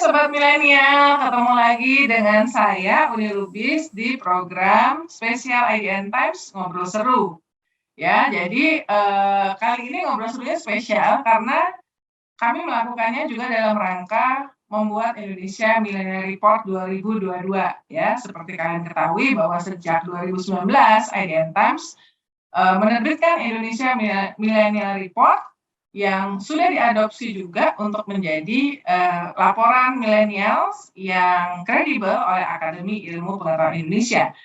Sobat Milenial, ketemu lagi dengan saya Uni Lubis di program spesial IDN Times Ngobrol Seru. Ya, jadi kali ini ngobrol serunya spesial karena kami melakukannya juga dalam rangka membuat Indonesia Millennial Report 2022. Ya, seperti kalian ketahui bahwa sejak 2019 IDN Times menerbitkan Indonesia Millennial Report yang sudah diadopsi juga untuk menjadi laporan millennials yang kredibel oleh Akademi Ilmu Pengetahuan Indonesia.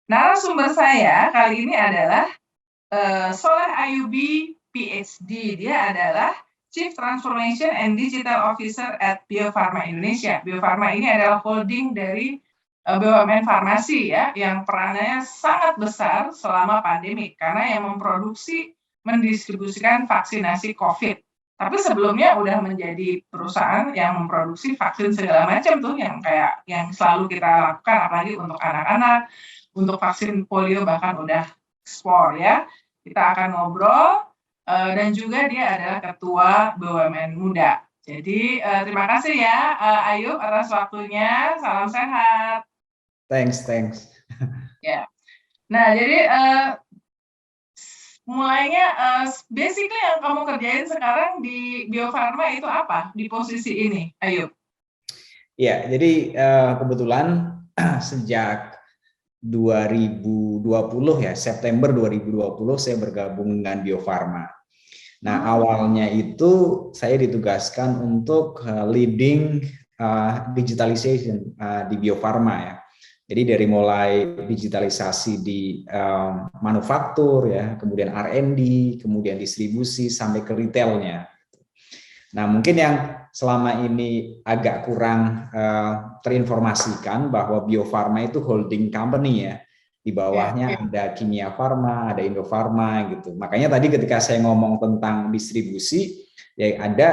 Narasumber saya kali ini adalah Soleh Ayubi, PhD. Dia adalah Chief Transformation and Digital Officer at Bio Farma Indonesia. Bio Farma ini adalah holding dari BUMN farmasi ya, yang perannya sangat besar selama pandemi karena yang memproduksi mendistribusikan vaksinasi COVID. Tapi sebelumnya udah menjadi perusahaan yang memproduksi vaksin segala macam tuh yang kayak yang selalu kita lakukan apalagi untuk anak-anak, untuk vaksin polio bahkan udah ekspor ya. Kita akan ngobrol dan juga dia adalah ketua BUMN Muda. Jadi terima kasih ya Ayub atas waktunya. Salam sehat. Thanks. Ya. Nah, jadi mulainya basically yang kamu kerjain sekarang di Bio Farma itu apa di posisi ini, Ayub? Ya, jadi kebetulan sejak 2020 ya, September 2020 saya bergabung dengan Bio Farma. Nah, awalnya itu saya ditugaskan untuk leading digitalization di Bio Farma ya. Jadi dari mulai digitalisasi di manufaktur ya, kemudian R&D, kemudian distribusi sampai ke retailnya. Nah, mungkin yang selama ini agak kurang terinformasikan bahwa Bio Farma itu holding company ya. Di bawahnya ada Kimia Farma, ada Indofarma gitu. Makanya tadi ketika saya ngomong tentang distribusi, ya ada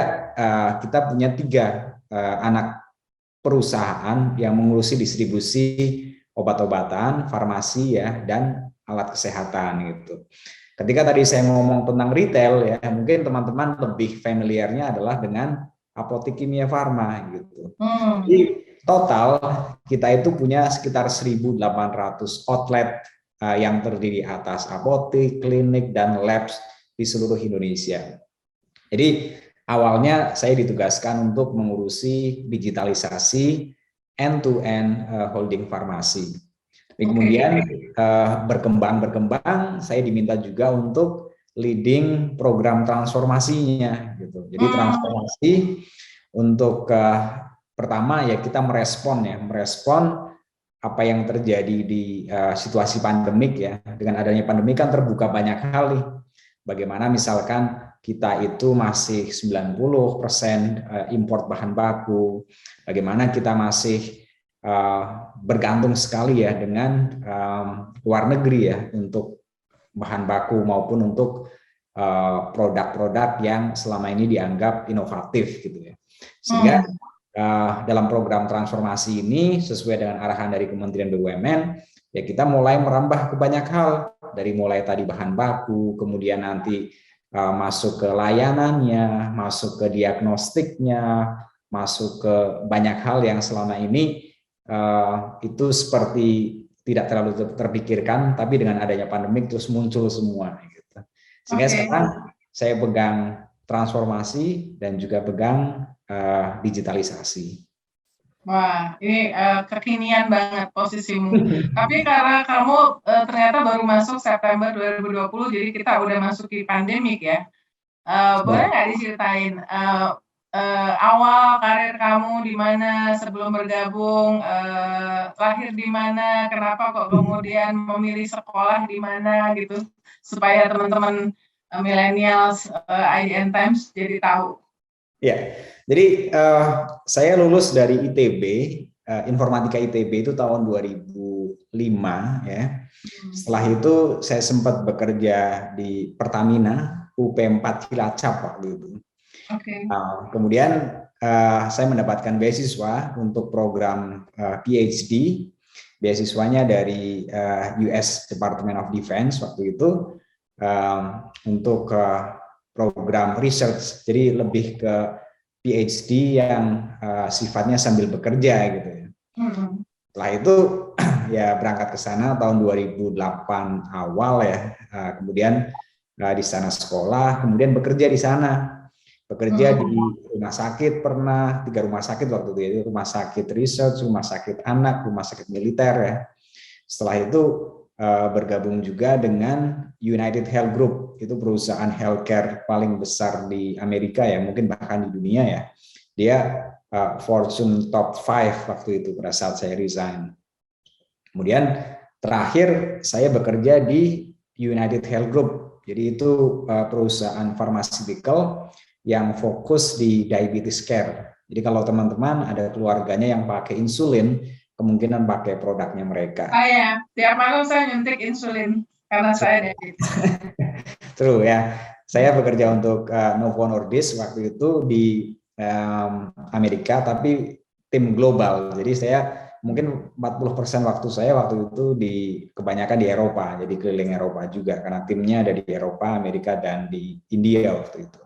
kita punya 3 anak perusahaan yang mengurusi distribusi obat-obatan, farmasi ya, dan alat kesehatan gitu. Ketika tadi saya ngomong tentang retail ya, mungkin teman-teman lebih familiarnya adalah dengan Apotek Kimia Farma gitu. Jadi total kita itu punya sekitar 1.800 outlet yang terdiri atas apotek, klinik, dan labs di seluruh Indonesia. Jadi awalnya saya ditugaskan untuk mengurusi digitalisasi end-to-end holding farmasi. Kemudian berkembang, saya diminta juga untuk leading program transformasinya gitu. Jadi transformasi untuk pertama ya kita merespon apa yang terjadi di situasi pandemik ya. Dengan adanya pandemik kan terbuka banyak hal nih. Bagaimana misalkan kita itu masih 90% import bahan baku, bagaimana kita masih bergantung sekali ya dengan luar negeri ya untuk bahan baku maupun untuk produk-produk yang selama ini dianggap inovatif gitu ya. Sehingga dalam program transformasi ini sesuai dengan arahan dari Kementerian BUMN ya kita mulai merambah ke banyak hal, dari mulai tadi bahan baku, kemudian nanti masuk ke layanannya, masuk ke diagnostiknya, masuk ke banyak hal yang selama ini itu seperti tidak terlalu terpikirkan, tapi dengan adanya pandemik terus muncul semua gitu. Sehingga sekarang saya pegang transformasi dan juga pegang digitalisasi. Wah, ini kekinian banget posisimu. Tapi karena kamu ternyata baru masuk September 2020, jadi kita udah masuk di pandemik ya. Boleh nggak diceritain awal karir kamu di mana sebelum bergabung, lahir di mana, kenapa kok kemudian memilih sekolah di mana gitu, supaya teman-teman millennials IDN Times jadi tahu. Ya, jadi saya lulus dari ITB, Informatika ITB itu tahun 2005 ya. Setelah itu saya sempat bekerja di Pertamina UP4 Cilacap waktu itu. Kemudian saya mendapatkan beasiswa untuk program PhD, beasiswanya dari US Department of Defense waktu itu untuk program research, jadi lebih ke PhD yang sifatnya sambil bekerja gitu ya. Setelah itu ya berangkat ke sana tahun 2008 awal ya, kemudian di sana sekolah, kemudian bekerja di sana. Bekerja di rumah sakit pernah, 3 rumah sakit waktu itu, ya, rumah sakit research, rumah sakit anak, rumah sakit militer ya. Setelah itu bergabung juga dengan United Health Group, itu perusahaan healthcare paling besar di Amerika ya, mungkin bahkan di dunia ya. Dia Fortune Top 5 waktu itu pada saat saya resign. Kemudian terakhir saya bekerja di United Health Group, jadi itu perusahaan pharmaceutical yang fokus di diabetes care. Jadi kalau teman-teman ada keluarganya yang pakai insulin, kemungkinan pakai produknya mereka. Ya, tiap malam saya nyuntik insulin karena saya diabetes. True ya. Saya bekerja untuk Novo Nordisk waktu itu di Amerika, tapi tim global. Jadi saya mungkin 40% waktu saya waktu itu kebanyakan di Eropa, jadi keliling Eropa juga karena timnya ada di Eropa, Amerika, dan di India waktu itu.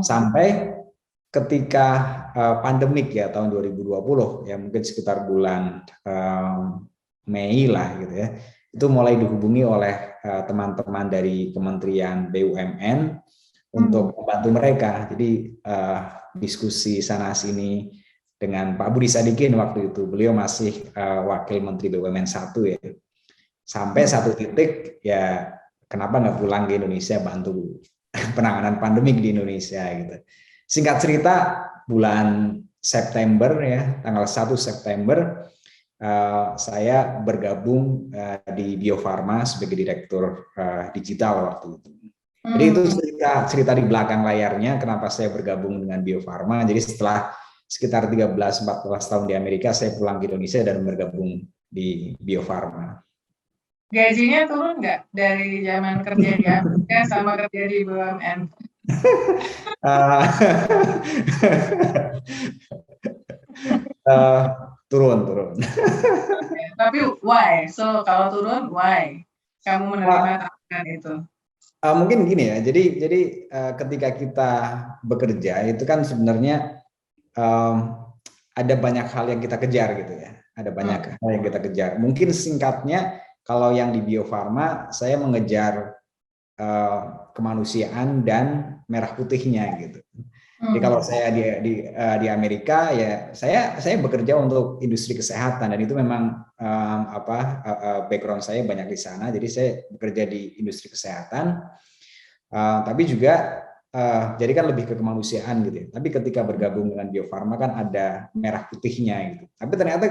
Sampai ketika pandemik ya tahun 2020 ya, mungkin sekitar bulan Mei lah gitu ya, itu mulai dihubungi oleh teman-teman dari Kementerian BUMN untuk membantu mereka. Jadi diskusi sana sini dengan Pak Budi Sadikin waktu itu, beliau masih Wakil Menteri BUMN 1 ya. Sampai satu titik ya, kenapa nggak pulang ke Indonesia bantu penanganan pandemik di Indonesia gitu. Singkat cerita, bulan September ya, tanggal 1 September saya bergabung di Bio Farma sebagai direktur digital waktu itu. Jadi itu cerita di belakang layarnya kenapa saya bergabung dengan Bio Farma. Jadi setelah sekitar 13-14 tahun di Amerika, saya pulang ke Indonesia dan bergabung di Bio Farma. Gajinya turun nggak dari zaman kerja di Amerika sama kerja di BUMN? Turun. Tapi why? So kalau turun, why? Kamu menerima tawaran itu? Mungkin gini ya. Jadi ketika kita bekerja itu kan sebenarnya ada banyak hal yang kita kejar gitu ya. Ada banyak hal yang kita kejar. Mungkin singkatnya, kalau yang di Bio Farma saya mengejar kemanusiaan dan merah putihnya gitu. Jadi kalau saya di Amerika ya saya bekerja untuk industri kesehatan, dan itu memang background saya banyak di sana. Jadi saya bekerja di industri kesehatan, tapi juga jadi kan lebih ke kemanusiaan gitu ya. Tapi ketika bergabung dengan Bio Farma kan ada merah putihnya gitu. Tapi ternyata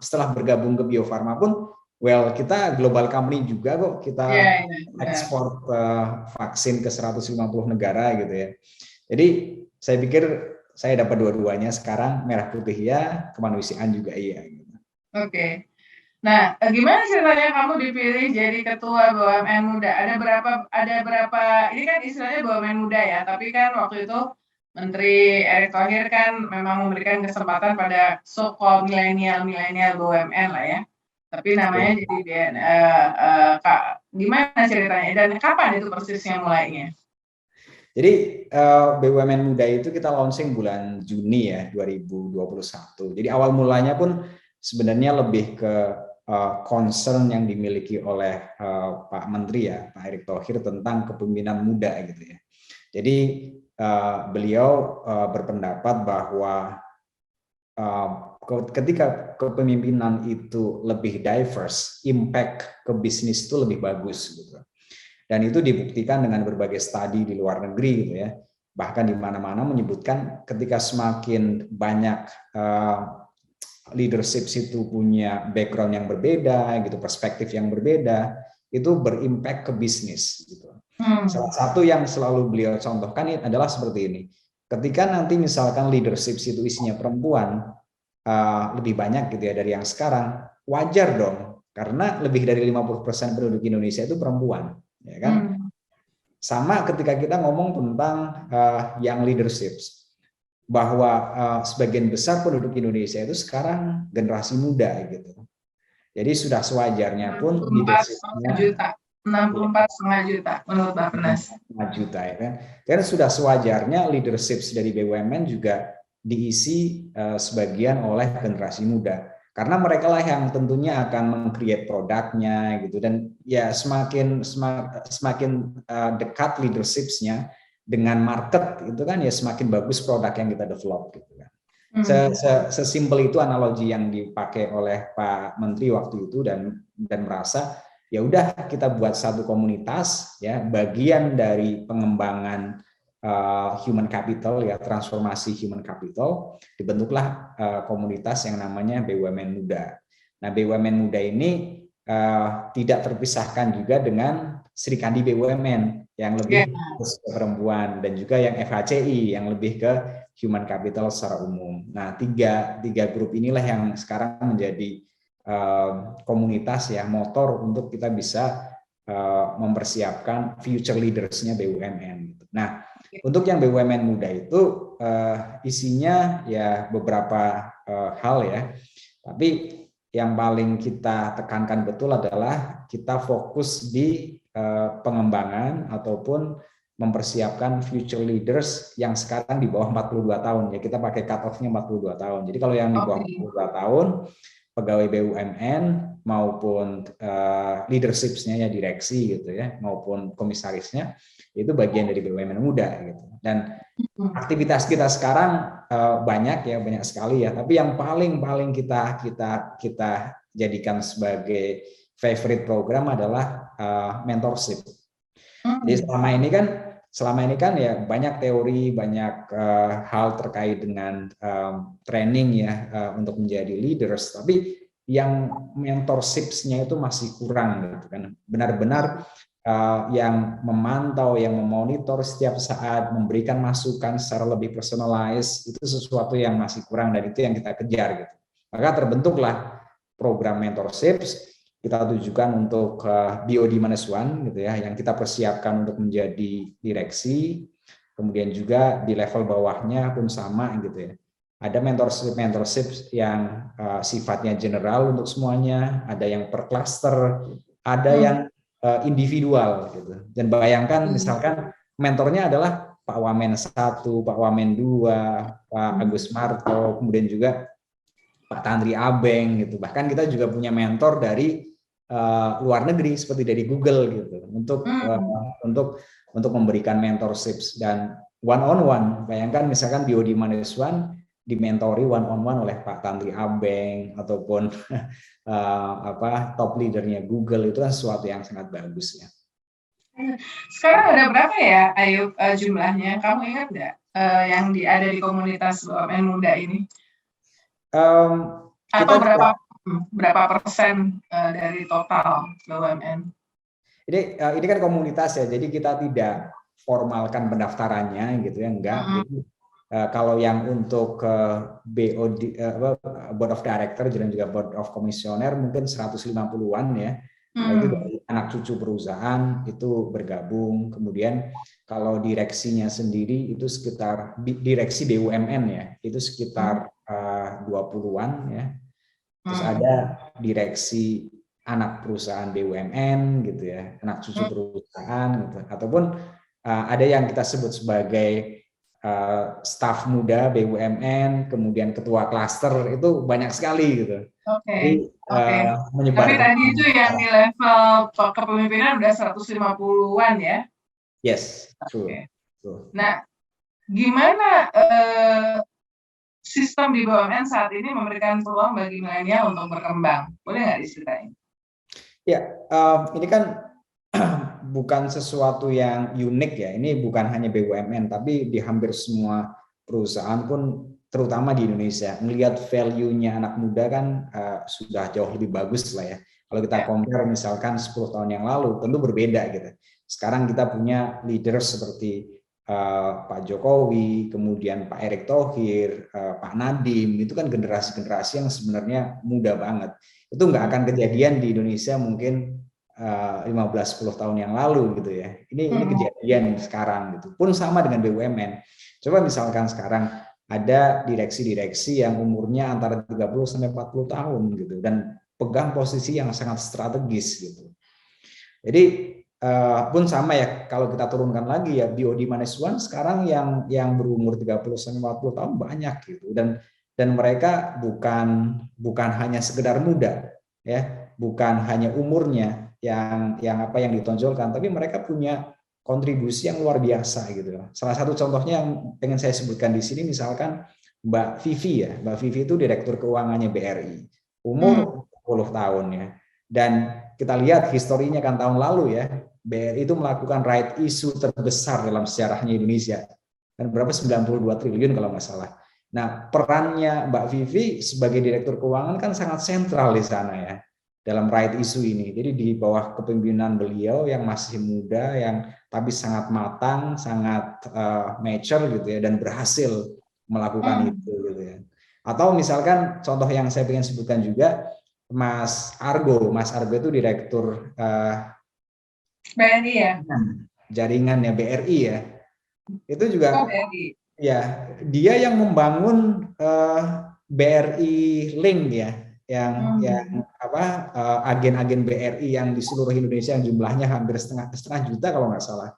setelah bergabung ke Bio Farma pun, well, kita global company juga kok. Kita ekspor vaksin ke 150 negara gitu ya. Jadi saya pikir saya dapat dua-duanya sekarang, merah putih ya, kemanusiaan juga iya. Oke. Nah, gimana ceritanya kamu dipilih jadi ketua BUMN Muda? Ada berapa? Ini kan istilahnya BUMN Muda ya, tapi kan waktu itu Menteri Erick Thohir kan memang memberikan kesempatan pada so-called milenial BUMN lah ya. Tapi namanya jadi gimana ceritanya dan kapan itu persisnya mulainya? Jadi BUMN Muda itu kita launching bulan Juni ya 2021. Jadi awal mulanya pun sebenarnya lebih ke concern yang dimiliki oleh Pak Menteri ya, Pak Erick Thohir, tentang kepemimpinan muda gitu ya. Jadi beliau berpendapat bahwa ketika kepemimpinan itu lebih diverse, impact ke bisnis itu lebih bagus gitu. Dan itu dibuktikan dengan berbagai studi di luar negeri gitu ya. Bahkan di mana-mana menyebutkan ketika semakin banyak leadership itu punya background yang berbeda gitu, perspektif yang berbeda, itu berimpact ke bisnis gitu. Salah satu yang selalu beliau contohkan adalah seperti ini. Ketika nanti misalkan leadership itu isinya perempuan lebih banyak gitu ya dari yang sekarang, wajar dong, karena lebih dari 50% penduduk Indonesia itu perempuan. Ya kan? Sama ketika kita ngomong tentang young leadership, bahwa sebagian besar penduduk Indonesia itu sekarang generasi muda gitu. Jadi sudah sewajarnya pun leadershipnya 64,5 juta menurut Bappenas. 5 juta ya kan. Dan sudah sewajarnya leadership dari BUMN juga diisi sebagian oleh generasi muda. Karena mereka lah yang tentunya akan meng-create produknya gitu, dan ya semakin dekat leadership-nya dengan market itu kan ya semakin bagus produk yang kita develop gitu kan. Sesimpel itu analogi yang dipakai oleh Pak Menteri waktu itu, dan merasa ya udah kita buat satu komunitas ya, bagian dari pengembangan human capital ya, transformasi human capital, dibentuklah komunitas yang namanya BUMN Muda. Nah, BUMN Muda ini tidak terpisahkan juga dengan Serikandi BUMN yang lebih ke perempuan, dan juga yang FHCI yang lebih ke human capital secara umum. Nah, tiga grup inilah yang sekarang menjadi komunitas ya, motor untuk kita bisa mempersiapkan future leaders-nya BUMN. Nah, untuk yang BUMN Muda itu isinya ya beberapa hal ya, tapi yang paling kita tekankan betul adalah kita fokus di pengembangan ataupun mempersiapkan future leaders yang sekarang di bawah 42 tahun ya, kita pakai cut off-nya 42 tahun. Jadi kalau yang di bawah 42 tahun pegawai BUMN maupun leadership-nya ya, direksi gitu ya, maupun komisarisnya itu bagian dari BUMN Muda gitu. Dan aktivitas kita sekarang banyak sekali ya, tapi yang paling kita jadikan sebagai favorite program adalah mentorship. Jadi selama ini kan ya banyak teori, banyak hal terkait dengan training ya untuk menjadi leaders, tapi yang mentorship-nya itu masih kurang gitu kan. Benar-benar yang memantau, yang memonitor setiap saat, memberikan masukan secara lebih personalized, itu sesuatu yang masih kurang, dan itu yang kita kejar gitu. Maka terbentuklah program mentorship, kita tujukan untuk BOD-1 gitu ya, yang kita persiapkan untuk menjadi direksi, kemudian juga di level bawahnya pun sama gitu ya. Ada mentorship yang sifatnya general untuk semuanya, ada yang per cluster, ada yang individual gitu. Dan bayangkan misalkan mentornya adalah Pak Wamen 1, Pak Wamen 2, Pak Agus Marto, kemudian juga Pak Tandri Abeng gitu. Bahkan kita juga punya mentor dari luar negeri seperti dari Google gitu, untuk memberikan mentorship dan one on one. Bayangkan misalkan BOD Management dimentori one on one oleh Pak Tandri Abeng ataupun top leadernya Google, itu kan sesuatu yang sangat bagus ya. Sekarang ada berapa ya, Ayub, jumlahnya? Kamu ingat nggak yang ada di komunitas BUMN Muda ini? Atau berapa persen dari total BUMN? Ini kan komunitas ya, jadi kita tidak formalkan pendaftarannya gitu ya, enggak. Jadi kalau yang untuk BOD, Board of Director dan juga Board of Commissioner mungkin 150-an ya. Nah, itu dari anak cucu perusahaan itu bergabung. Kemudian kalau direksinya sendiri itu sekitar direksi BUMN ya, itu sekitar 20-an ya. Terus ada direksi anak perusahaan BUMN gitu ya, anak cucu perusahaan gitu, ataupun ada yang kita sebut sebagai staf muda BUMN, kemudian ketua klaster, itu banyak sekali gitu. Jadi menyebar. Tapi tadi itu yang di level kepemimpinan udah 150-an ya? Yes, true. Nah, gimana sistem di BUMN saat ini memberikan peluang bagi milenial untuk berkembang? Boleh nggak diceritain? Ya, ini kan bukan sesuatu yang unik ya. Ini bukan hanya BUMN, tapi di hampir semua perusahaan pun, terutama di Indonesia, melihat value-nya anak muda kan sudah jauh lebih bagus lah ya. Kalau kita compare misalkan 10 tahun yang lalu, tentu berbeda gitu. Sekarang kita punya leader seperti Pak Jokowi, kemudian Pak Erick Thohir, Pak Nadiem, itu kan generasi-generasi yang sebenarnya muda banget. Itu nggak akan kejadian di Indonesia mungkin 15-10 tahun yang lalu gitu ya. Ini kejadian sekarang gitu. Pun sama dengan BUMN. Coba misalkan sekarang ada direksi-direksi yang umurnya antara 30 sampai 40 tahun gitu, dan pegang posisi yang sangat strategis gitu. Jadi pun sama ya, kalau kita turunkan lagi ya, BOD -1 sekarang yang berumur 30-40 tahun banyak gitu, dan mereka bukan hanya sekedar muda ya, bukan hanya umurnya yang apa yang ditonjolkan, tapi mereka punya kontribusi yang luar biasa gitu. Salah satu contohnya yang pengen saya sebutkan di sini misalkan Mbak Vivi ya, Mbak Vivi itu Direktur Keuangannya BRI, umur 40 tahun ya, dan kita lihat historinya kan tahun lalu ya, BRI itu melakukan right issue terbesar dalam sejarahnya Indonesia, dan berapa 92 triliun kalau nggak salah. Nah, perannya Mbak Vivi sebagai Direktur Keuangan kan sangat sentral di sana ya, dalam right issue ini. Jadi di bawah kepemimpinan beliau yang masih muda, yang tapi sangat matang, sangat mature gitu ya, dan berhasil melakukan itu gitu ya. Atau misalkan contoh yang saya ingin sebutkan juga, Mas Argo itu Direktur BRI ya, jaringannya BRI ya. Itu juga BRI. ya, dia yang membangun BRI Link ya, yang apa, agen-agen BRI yang di seluruh Indonesia yang jumlahnya hampir setengah juta kalau nggak salah.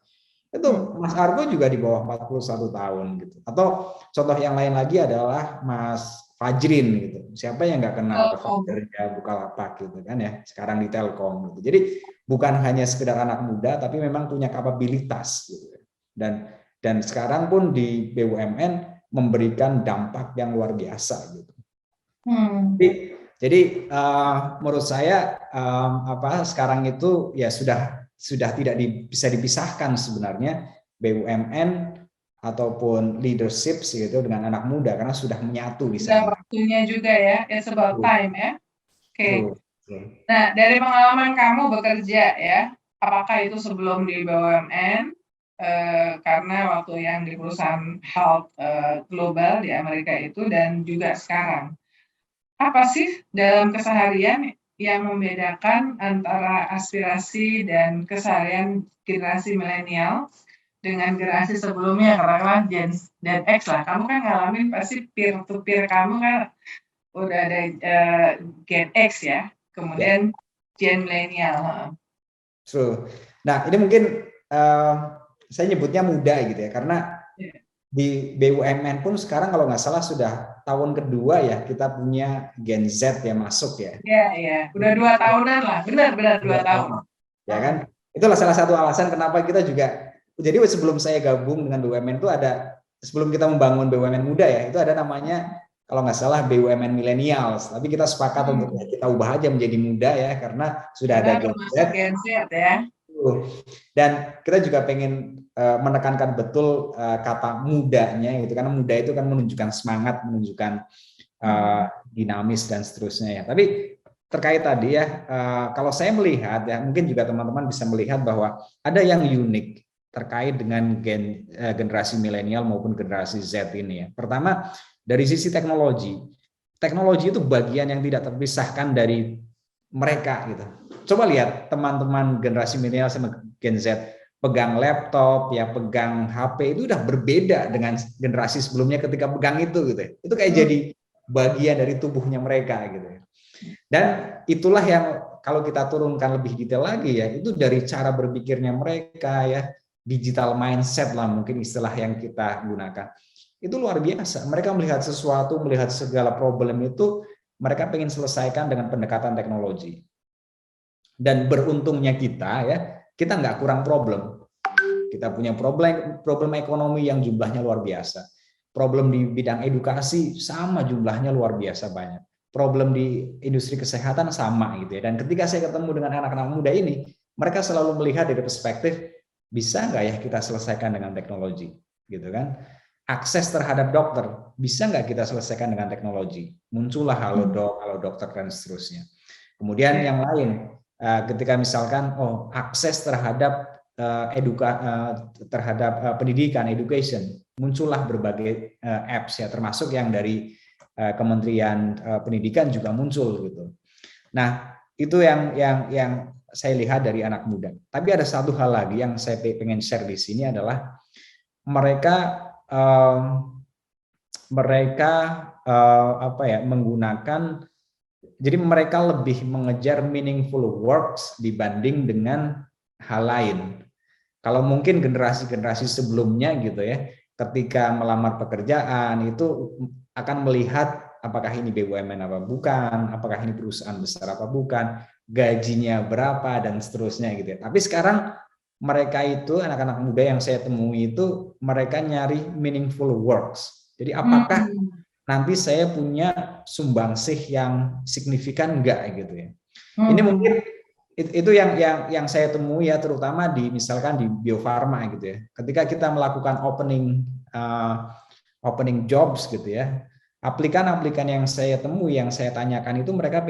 Itu Mas Argo juga di bawah 41 tahun gitu. Atau contoh yang lain lagi adalah Mas Fajrin gitu. Siapa yang nggak kenal foundernya Bukalapak gitu kan ya, sekarang di Telkom gitu. Jadi bukan hanya sekedar anak muda, tapi memang punya kapabilitas gitu. Dan sekarang pun di BUMN memberikan dampak yang luar biasa gitu. Jadi menurut saya apa sekarang itu ya sudah tidak bisa dipisahkan sebenarnya BUMN ataupun leadership gitu dengan anak muda, karena sudah menyatu di sana. Waktunya juga ya, it's about time ya. Oke. Nah, dari pengalaman kamu bekerja ya, apakah itu sebelum di BUMN, karena waktu yang di perusahaan health global di Amerika itu, dan juga sekarang, apa sih dalam keseharian yang membedakan antara aspirasi dan keseharian generasi milenial dengan generasi sebelumnya, katakanlah Gen dan X lah. Kamu kan ngalamin pasti peer to peer kamu kan udah ada Gen X ya, kemudian Gen milenial. Nah, ini mungkin saya nyebutnya muda gitu ya, karena di BUMN pun sekarang kalau nggak salah sudah tahun kedua ya kita punya Gen Z yang masuk ya. Iya, udah 2 tahunan lah, benar 2 tahun. Ya kan, itulah salah satu alasan kenapa kita juga. Jadi sebelum saya gabung dengan BUMN itu ada, sebelum kita membangun BUMN muda ya, itu ada namanya kalau nggak salah BUMN millennials. Tapi kita sepakat untuk kita ubah aja menjadi muda ya, karena sudah ada Gen Z ya. Dan kita juga pengen menekankan betul kata mudanya gitu, karena muda itu kan menunjukkan semangat, menunjukkan dinamis dan seterusnya ya. Tapi terkait tadi ya, kalau saya melihat ya, mungkin juga teman-teman bisa melihat bahwa ada yang unik terkait dengan generasi milenial maupun generasi Z ini ya. Pertama, dari sisi teknologi itu bagian yang tidak terpisahkan dari mereka gitu. Coba lihat teman-teman generasi milenial sama Gen Z pegang laptop ya, pegang HP itu udah berbeda dengan generasi sebelumnya ketika pegang itu gitu. Itu kayak jadi bagian dari tubuhnya mereka gitu. Dan itulah yang kalau kita turunkan lebih detail lagi ya, itu dari cara berpikirnya mereka ya, digital mindset lah mungkin istilah yang kita gunakan. Itu luar biasa. Mereka melihat sesuatu, melihat segala problem itu mereka pengen selesaikan dengan pendekatan teknologi. Dan beruntungnya kita ya, kita nggak kurang problem. Kita punya problem ekonomi yang jumlahnya luar biasa. Problem di bidang edukasi sama jumlahnya luar biasa banyak. Problem di industri kesehatan sama gitu ya. Dan ketika saya ketemu dengan anak-anak muda ini, mereka selalu melihat dari perspektif, bisa nggak ya kita selesaikan dengan teknologi, gitu kan? Akses terhadap dokter, bisa nggak kita selesaikan dengan teknologi? Muncullah Halodoc, Halodokter dan seterusnya. Kemudian yang lain, ketika misalkan akses terhadap terhadap pendidikan, education, muncullah berbagai apps ya, termasuk yang dari Kementerian Pendidikan juga muncul gitu. Nah, itu yang saya lihat dari anak muda. Tapi ada satu hal lagi yang saya pengen share di sini adalah mereka menggunakan, jadi mereka lebih mengejar meaningful works dibanding dengan hal lain. Kalau mungkin generasi-generasi sebelumnya gitu ya, ketika melamar pekerjaan itu akan melihat apakah ini BUMN apa bukan, apakah ini perusahaan besar apa bukan, gajinya berapa dan seterusnya gitu ya. Tapi sekarang mereka itu anak-anak muda yang saya temui itu mereka nyari meaningful works. Jadi apakah nanti saya punya sumbangsih yang signifikan enggak gitu ya. Ini mungkin itu yang saya temui ya, terutama di misalkan di Bio Farma gitu ya. Ketika kita melakukan opening jobs gitu ya, aplikan-aplikan yang saya temui, yang saya tanyakan itu mereka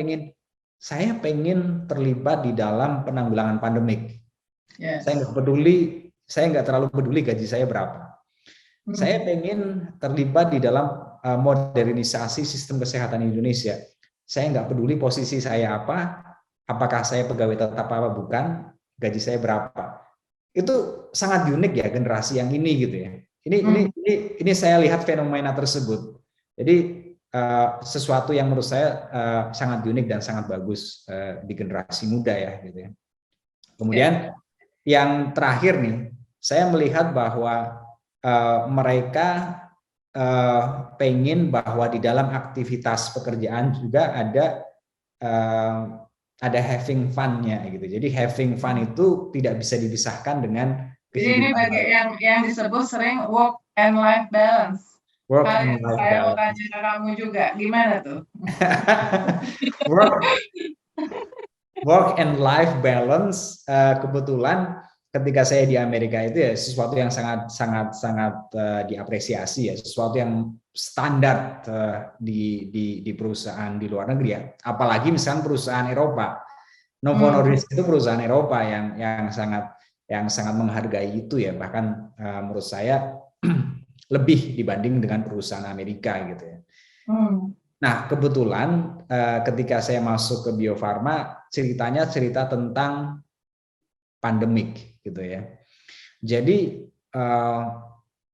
saya pengen terlibat di dalam penanggulangan pandemik. Yes. Saya nggak terlalu peduli gaji saya berapa. Saya pengen terlibat di dalam modernisasi sistem kesehatan Indonesia. Saya nggak peduli posisi saya apa, apakah saya pegawai tetap apa bukan, gaji saya berapa. Itu sangat unik ya generasi yang ini gitu ya. Ini saya lihat fenomena tersebut. Jadi sesuatu yang menurut saya sangat unik dan sangat bagus di generasi muda ya gitu ya. Kemudian yang terakhir nih, saya melihat bahwa mereka pengen bahwa di dalam aktivitas pekerjaan juga ada having fun-nya gitu. Jadi having fun itu tidak bisa dipisahkan dengan kehidupan. Jadi ini bagi yang disebut sering work and life balance. Work and life saya balance. mau tanya ke kamu juga, gimana tuh? work and life balance kebetulan ketika saya di Amerika itu ya sesuatu yang sangat diapresiasi ya, sesuatu yang standar di perusahaan di luar negeri ya, apalagi misalnya perusahaan Eropa. Novo Nordisk itu perusahaan Eropa yang sangat menghargai itu ya, bahkan menurut saya lebih dibanding dengan perusahaan Amerika gitu ya. Nah kebetulan ketika saya masuk ke Bio Farma, cerita tentang pandemik gitu ya. Jadi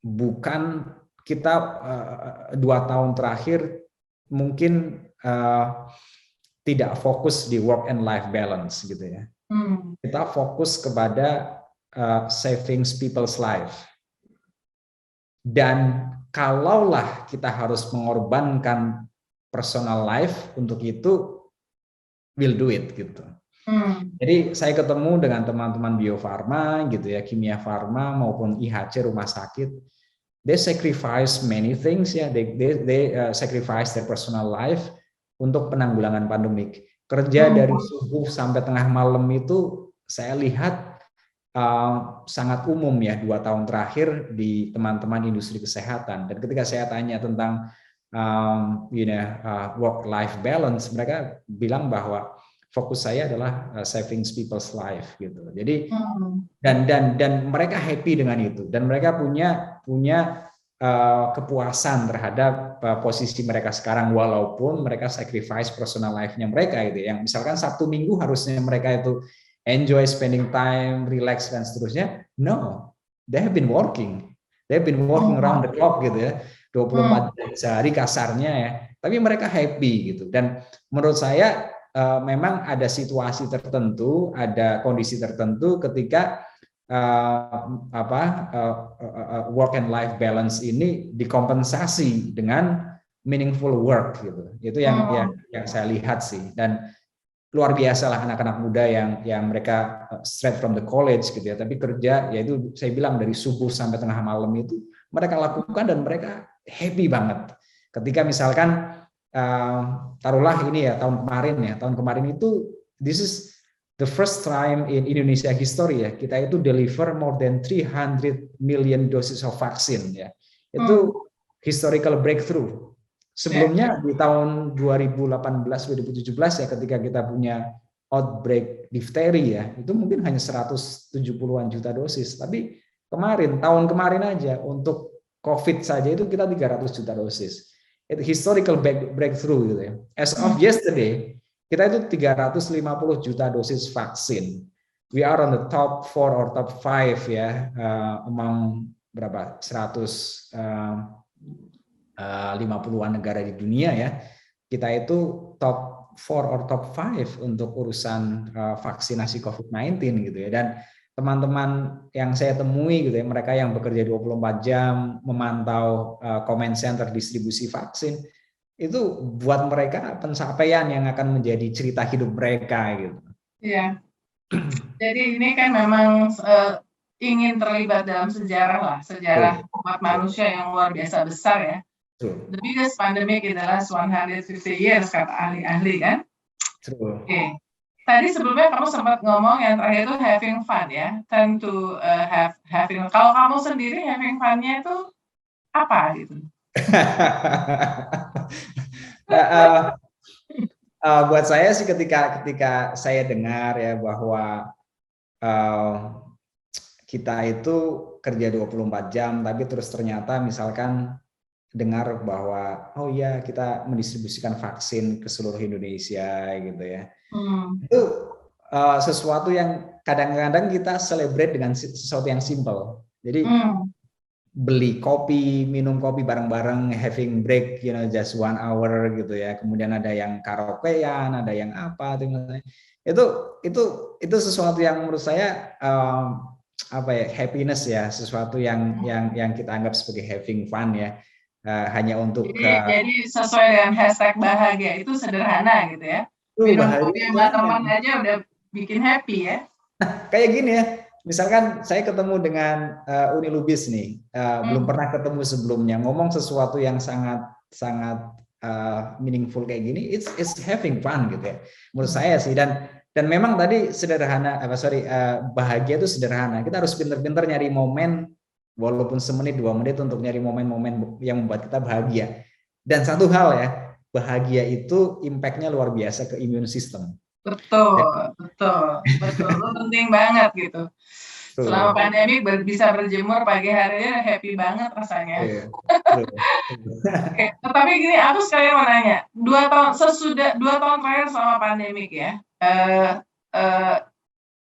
bukan kita 2 tahun terakhir mungkin tidak fokus di work and life balance gitu ya. Kita fokus kepada saving people's life. Dan kalaulah kita harus mengorbankan personal life untuk itu, we'll do it gitu. Jadi saya ketemu dengan teman-teman Bio Farma gitu ya, Kimia Farma maupun IHC rumah sakit. They sacrifice many things ya, they sacrifice their personal life untuk penanggulangan pandemik. Kerja dari subuh sampai tengah malam itu saya lihat sangat umum ya 2 tahun terakhir di teman-teman industri kesehatan. Dan ketika saya tanya tentang work-life balance, mereka bilang bahwa fokus saya adalah saving people's life gitu. Jadi dan mereka happy dengan itu dan mereka punya kepuasan terhadap posisi mereka sekarang walaupun mereka sacrifice personal life-nya mereka gitu. Yang misalkan Sabtu Minggu harusnya mereka itu enjoy spending time, relax dan seterusnya. No, they have been working. They have been working around the clock gitu ya. 24 jam sehari kasarnya ya. Tapi mereka happy gitu. Dan menurut saya memang ada situasi tertentu, ada kondisi tertentu ketika work and life balance ini dikompensasi dengan meaningful work gitu. Itu yang saya lihat sih. Dan luar biasa lah anak-anak muda yang mereka straight from the college gitu ya, tapi kerja yaitu saya bilang dari subuh sampai tengah malam itu mereka lakukan dan mereka happy banget. Ketika misalkan taruhlah ini ya tahun kemarin itu this is the first time in Indonesia history ya kita itu deliver more than 300 million doses of vaksin ya. Itu historical breakthrough. Sebelumnya di tahun 2018-2017 ya ketika kita punya outbreak difteri ya itu mungkin hanya 170-an juta dosis. Tapi tahun kemarin aja untuk COVID saja itu kita 300 juta dosis. Itu historical breakthrough gitu ya. As of yesterday, kita itu 350 juta dosis vaksin. We are on the top 4 or top 5 ya, among berapa? 150-an negara di dunia ya. Kita itu top 4 or top 5 untuk urusan vaksinasi COVID-19 gitu ya. Dan teman-teman yang saya temui gitu ya, mereka yang bekerja 24 jam memantau comment center distribusi vaksin, itu buat mereka pencapaian yang akan menjadi cerita hidup mereka gitu. Iya. Jadi ini kan memang ingin terlibat dalam sejarah lah, sejarah umat manusia yang luar biasa besar ya. The biggest pandemic in the last 150 years kata ahli-ahli kan. Oke. Tadi sebelumnya kamu sempat ngomong yang terakhir itu having fun ya, turn to having. Kalau kamu sendiri having fun-nya itu apa gitu? Buat saya sih ketika saya dengar ya bahwa kita itu kerja 24 jam tapi terus ternyata misalkan dengar bahwa oh ya kita mendistribusikan vaksin ke seluruh Indonesia gitu ya. Itu sesuatu yang kadang-kadang kita celebrate dengan sesuatu yang simple. Jadi beli kopi, minum kopi bareng-bareng, having break, just 1 hour gitu ya. Kemudian ada yang karaokean, ada yang apa, itu sesuatu yang menurut saya happiness ya, sesuatu yang kita anggap sebagai having fun ya. Hanya untuk jadi sesuai dengan hashtag bahagia itu sederhana gitu ya. Minum kopi sama teman aja udah bikin happy ya. Kayak gini ya, misalkan saya ketemu dengan Uni Lubis nih, belum pernah ketemu sebelumnya, ngomong sesuatu yang sangat meaningful kayak gini, it's having fun gitu ya, menurut saya sih. Dan memang tadi sederhana, bahagia itu sederhana. Kita harus pinter-pinter nyari momen, walaupun semenit 2 menit untuk nyari momen-momen yang membuat kita bahagia. Dan satu hal ya, bahagia itu impact-nya luar biasa ke immune system. Betul. Lu penting banget gitu. Selama pandemi bisa berjemur pagi harinya happy banget rasanya. Oke, tetapi gini, aku sekalian mau nanya, 2 tahun terakhir selama pandemik ya,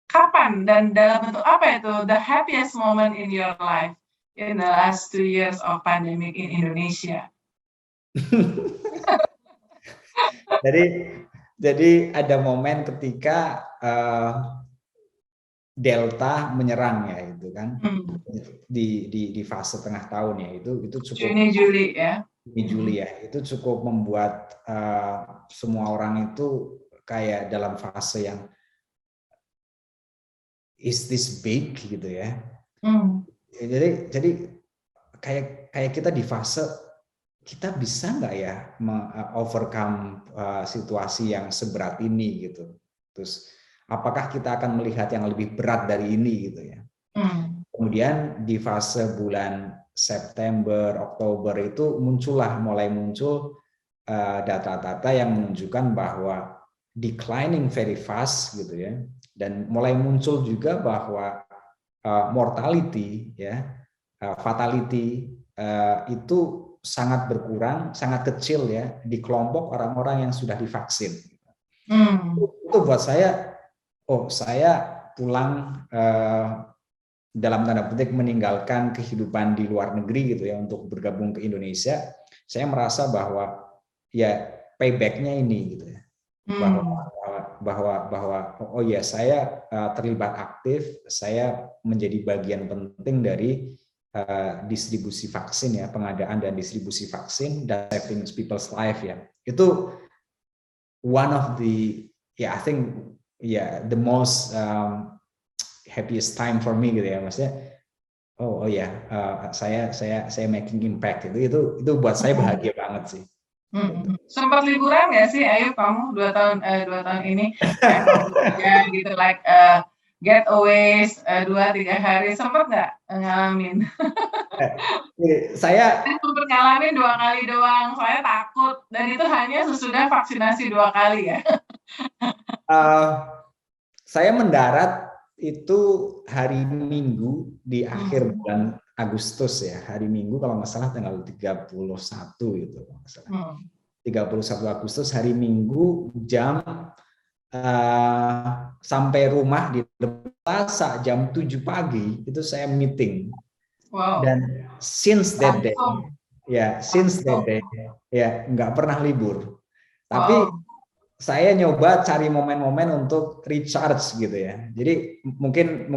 kapan dan dalam bentuk apa itu the happiest moment in your life in the last 2 years of pandemic in Indonesia? Jadi ada momen ketika Delta menyerang ya itu kan, di fase tengah tahun ya, itu cukup Juni Juli ya, itu cukup membuat semua orang itu kayak dalam fase yang is this big gitu ya. Jadi kayak kita di fase kita bisa nggak ya overcome situasi yang seberat ini gitu. Terus apakah kita akan melihat yang lebih berat dari ini gitu ya. Kemudian di fase bulan September, Oktober itu mulai muncul data-data yang menunjukkan bahwa declining very fast gitu ya. Dan mulai muncul juga bahwa mortality ya, fatality itu sangat berkurang, sangat kecil ya di kelompok orang-orang yang sudah divaksin. Itu buat saya, saya pulang dalam tanda petik meninggalkan kehidupan di luar negeri gitu ya untuk bergabung ke Indonesia. Saya merasa bahwa ya payback-nya ini gitu ya. Bahwa oh ya saya terlibat aktif, saya menjadi bagian penting dari distribusi vaksin ya, pengadaan dan distribusi vaksin dan saving people's life ya. Itu one of the I think the most happiest time for me gitu ya, maksudnya saya making impact itu buat saya bahagia banget sih. Sempat liburan nggak sih, Ayu kamu 2 tahun ini ya gitu like getaways 2-3 hari, sempat nggak ngalamin? Saya ngalamin 2 kali doang, saya takut, dan itu hanya sesudah vaksinasi 2 kali ya. Saya mendarat itu hari Minggu di akhir bulan Agustus ya, hari Minggu kalau nggak salah tanggal 31 gitu kalau nggak salah. 31 Agustus hari Minggu jam sampai rumah di Plaza jam 7 pagi itu saya meeting. Dan since that day ya nggak pernah libur. Tapi saya nyoba cari momen-momen untuk recharge gitu ya. Jadi mungkin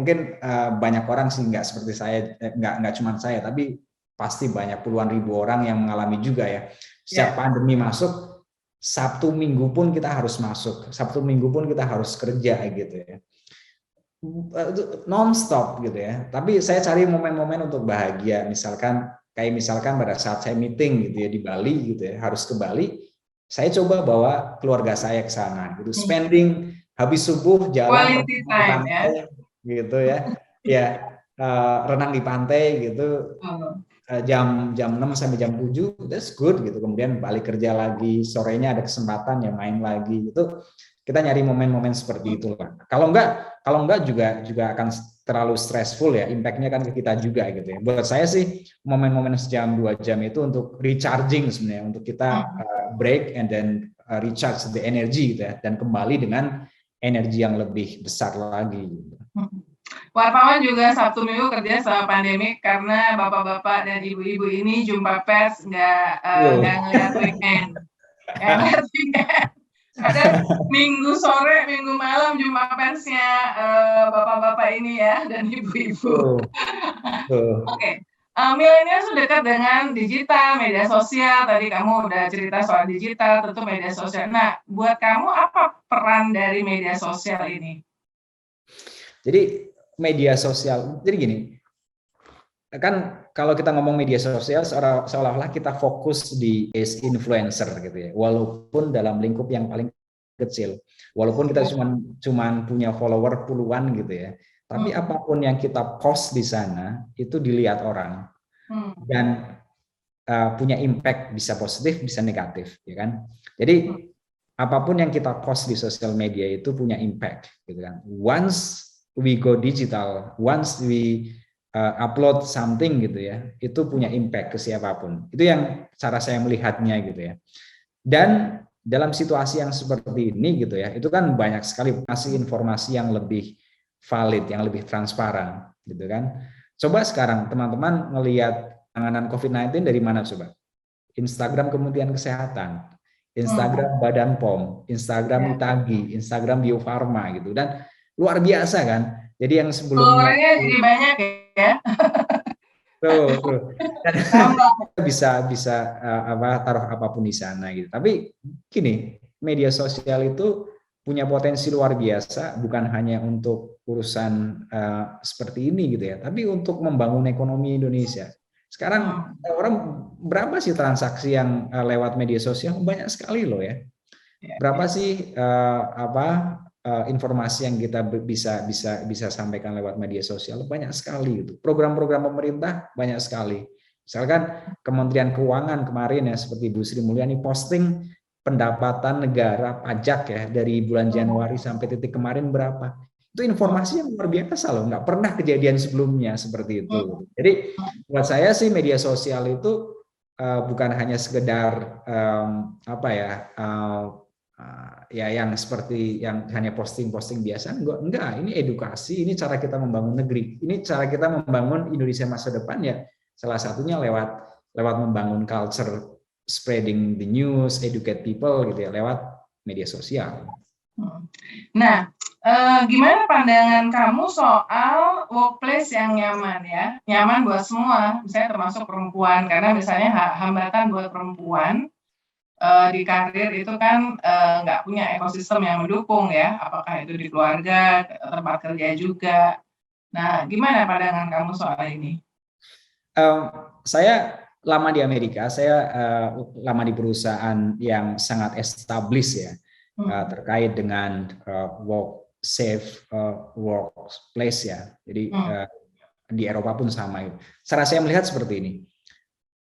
banyak orang sih nggak seperti saya, nggak cuma saya, tapi pasti banyak puluhan ribu orang yang mengalami juga ya. Sejak pandemi masuk, Sabtu Minggu pun kita harus masuk, Sabtu Minggu pun kita harus kerja gitu ya. Non-stop gitu ya. Tapi saya cari momen-momen untuk bahagia, misalkan pada saat saya meeting gitu ya di Bali gitu ya, harus ke Bali, saya coba bawa keluarga saya ke sana gitu, spending habis subuh jalan Quality di time ya. pantai gitu ya. Ya, renang di pantai gitu. Jam 6 sampai jam 7, that's good gitu. Kemudian balik kerja lagi, sorenya ada kesempatan ya main lagi gitu. Kita nyari momen-momen seperti itulah. Kalau enggak juga akan terlalu stressful ya, impact-nya kan ke kita juga gitu ya. Buat saya sih momen-momen sejam 2 jam itu untuk recharging sebenarnya, untuk kita break and then recharge the energy gitu ya, dan kembali dengan energi yang lebih besar lagi gitu. Wartawan juga Sabtu Minggu kerja selama pandemi karena bapak-bapak dan ibu-ibu ini jumpa pers nggak ngeliat weekend. Ada Minggu sore, Minggu malam jumpa persnya bapak-bapak ini ya dan ibu-ibu. Oke. Milenial sudah dekat dengan digital, media sosial. Tadi kamu udah cerita soal digital, tentu media sosial. Nah, buat kamu apa peran dari media sosial ini? Jadi media sosial, jadi gini, kan kalau kita ngomong media sosial seolah-olah kita fokus di as influencer gitu ya, walaupun dalam lingkup yang paling kecil, walaupun kita cuman punya follower puluhan gitu ya, tapi apapun yang kita post di sana itu dilihat orang dan punya impact, bisa positif bisa negatif ya kan. Jadi apapun yang kita post di sosial media itu punya impact gitu kan. Once we go digital, once we upload something gitu ya, itu punya impact ke siapapun. Itu yang cara saya melihatnya gitu ya. Dan dalam situasi yang seperti ini gitu ya, itu kan banyak sekali masih informasi yang lebih valid, yang lebih transparan gitu kan. Coba sekarang teman-teman ngelihat penanganan COVID-19 dari mana coba? Instagram Kementerian Kesehatan, Instagram Badan POM, Instagram Itagi, Instagram Bio Farma gitu, dan luar biasa kan. Jadi yang sebelumnya jadi banyak ya. bisa taruh apapun di sana gitu. Tapi gini, media sosial itu punya potensi luar biasa, bukan hanya untuk urusan seperti ini gitu ya, tapi untuk membangun ekonomi Indonesia. Sekarang orang berapa sih transaksi yang lewat media sosial? Banyak sekali loh ya. Berapa sih informasi yang kita bisa sampaikan lewat media sosial? Banyak sekali itu. Program-program pemerintah banyak sekali. Misalkan Kementerian Keuangan kemarin ya, seperti Bu Sri Mulyani posting pendapatan negara pajak ya dari bulan Januari sampai titik kemarin berapa. Itu informasi yang luar biasa loh, nggak pernah kejadian sebelumnya seperti itu. Jadi buat saya sih media sosial itu bukan hanya sekedar ya yang seperti yang hanya posting-posting biasa, enggak, ini edukasi, ini cara kita membangun negeri, ini cara kita membangun Indonesia masa depan ya, salah satunya lewat membangun culture, spreading the news, educate people gitu ya, lewat media sosial. Nah, gimana pandangan kamu soal workplace yang nyaman ya? Nyaman buat semua, misalnya termasuk perempuan, karena misalnya hambatan buat perempuan di karir itu kan nggak punya ekosistem yang mendukung ya, apakah itu di keluarga, tempat kerja juga. Nah, gimana pandangan kamu soal ini? Saya lama di Amerika, saya lama di perusahaan yang sangat established ya, terkait dengan safe workplace ya. Jadi di Eropa pun sama. Cara saya melihat seperti ini.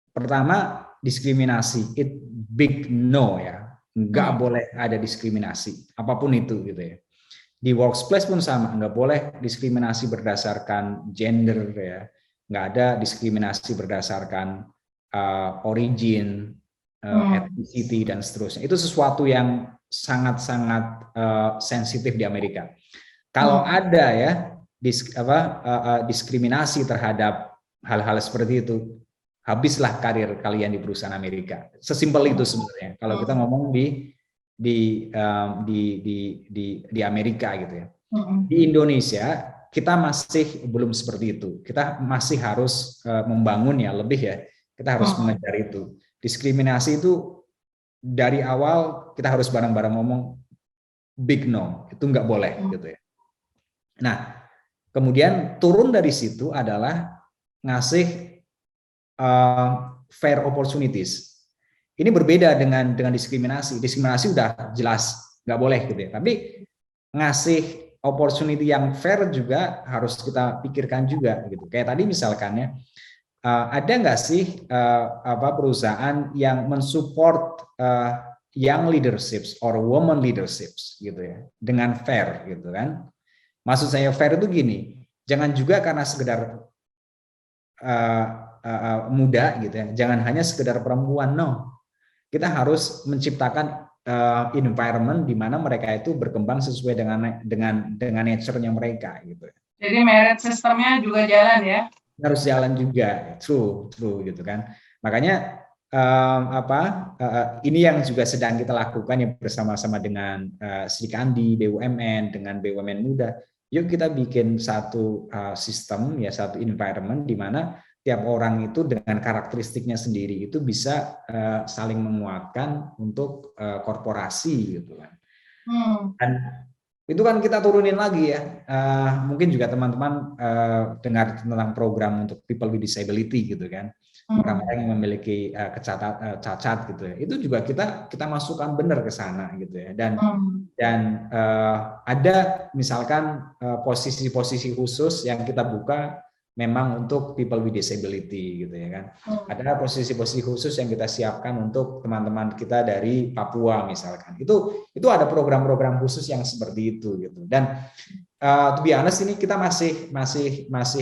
Pertama, diskriminasi, it big no ya, nggak boleh ada diskriminasi apapun itu gitu ya. Di workplace pun sama, nggak boleh diskriminasi berdasarkan gender ya, nggak ada diskriminasi berdasarkan origin, ethnicity dan seterusnya. Itu sesuatu yang sangat-sangat sensitif di Amerika. Kalau ada ya diskriminasi terhadap hal-hal seperti itu, habislah karir kalian di perusahaan Amerika. Sesimpel itu sebenarnya. Kalau kita ngomong di di Amerika gitu ya. Di Indonesia kita masih belum seperti itu. Kita masih harus membangun ya lebih ya. Kita harus mengejar itu. Diskriminasi itu dari awal kita harus bareng-bareng ngomong big no, itu nggak boleh gitu ya. Nah, kemudian turun dari situ adalah ngasih fair opportunities. Ini berbeda dengan diskriminasi. Diskriminasi udah jelas nggak boleh gitu ya. Tapi ngasih opportunity yang fair juga harus kita pikirkan juga gitu. Kayak tadi misalkan ya, ada nggak sih perusahaan yang mensupport young leaderships or woman leaderships gitu ya dengan fair gitu kan? Maksud saya fair itu gini, jangan juga karena sekedar muda gitu ya, jangan hanya sekedar perempuan, no. Kita harus menciptakan environment di mana mereka itu berkembang sesuai dengan nature-nya mereka gitu. Jadi merit sistemnya juga jalan ya? Harus jalan juga, true gitu kan. Makanya ini yang juga sedang kita lakukan ya bersama-sama dengan Sri Kandi, BUMN, dengan BUMN Muda. Yuk kita bikin satu sistem ya, satu environment di mana tiap orang itu dengan karakteristiknya sendiri itu bisa saling menguatkan untuk korporasi gitu kan. Dan itu kan kita turunin lagi ya. Mungkin juga teman-teman dengar tentang program untuk people with disability gitu kan. Orang-orang yang memiliki cacat gitu ya. Itu juga kita masukkan benar ke sana gitu ya. Dan ada misalkan posisi-posisi khusus yang kita buka memang untuk people with disability gitu ya kan. Ada posisi-posisi khusus yang kita siapkan untuk teman-teman kita dari Papua misalkan. Itu ada program-program khusus yang seperti itu gitu. Dan to be honest ini kita masih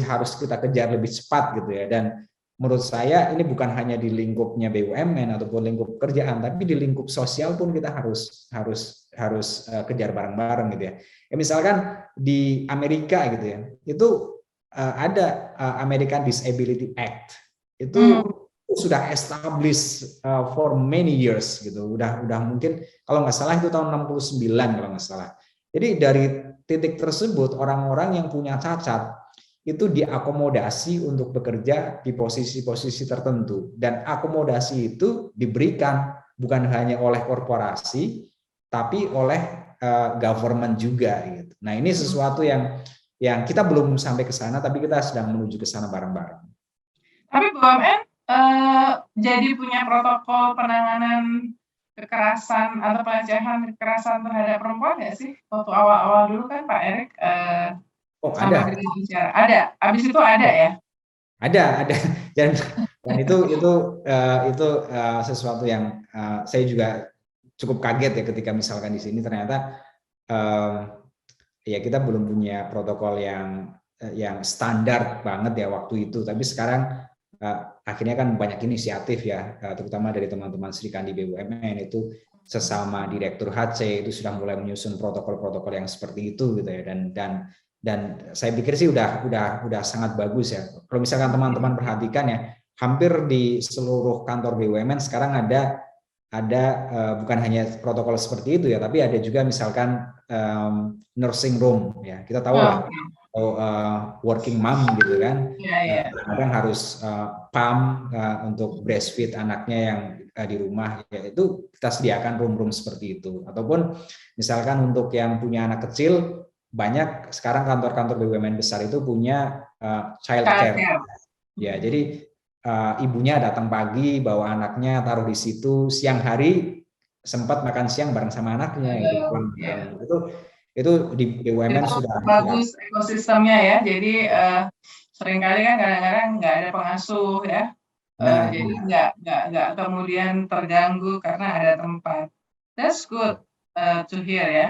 harus kita kejar lebih cepat gitu ya. Dan menurut saya ini bukan hanya di lingkupnya BUMN ataupun lingkup kerjaan, tapi di lingkup sosial pun kita harus kejar bareng-bareng gitu ya. Ya misalkan di Amerika gitu ya. Itu ada American Disability Act itu sudah established for many years gitu, udah mungkin kalau nggak salah itu tahun 69 kalau nggak salah. Jadi dari titik tersebut orang-orang yang punya cacat itu diakomodasi untuk bekerja di posisi-posisi tertentu, dan akomodasi itu diberikan bukan hanya oleh korporasi tapi oleh government juga gitu. Nah ini sesuatu yang kita belum sampai ke sana, tapi kita sedang menuju ke sana bareng-bareng. Tapi BUMN jadi punya protokol penanganan kekerasan atau pelecehan kekerasan terhadap perempuan nggak sih? Waktu awal-awal dulu kan Pak Erik ada. Bicara. Ada, habis itu ada ya? Ada. Dan itu sesuatu yang saya juga cukup kaget ya ketika misalkan di sini ternyata ya kita belum punya protokol yang standar banget ya waktu itu, tapi sekarang akhirnya kan banyak inisiatif ya, terutama dari teman-teman Sri Kandi BUMN itu sesama direktur HC itu sudah mulai menyusun protokol-protokol yang seperti itu gitu ya, dan saya pikir sih udah sangat bagus ya. Kalau misalkan teman-teman perhatikan ya, hampir di seluruh kantor BUMN sekarang ada bukan hanya protokol seperti itu ya, tapi ada juga misalkan nursing room ya, kita tahu lah working mom gitu kan, kadang harus PAM untuk breastfeed anaknya yang di rumah ya, itu kita sediakan room seperti itu. Ataupun misalkan untuk yang punya anak kecil, banyak sekarang kantor-kantor BUMN besar itu punya child care ya, jadi ibunya datang pagi bawa anaknya taruh di situ, siang hari sempat makan siang bareng sama anaknya gitu. Itu di BUMN sudah bagus ekosistemnya ya. Jadi seringkali kan kadang-kadang nggak ada pengasuh ya, jadi nggak kemudian terganggu karena ada tempat. That's good to hear ya.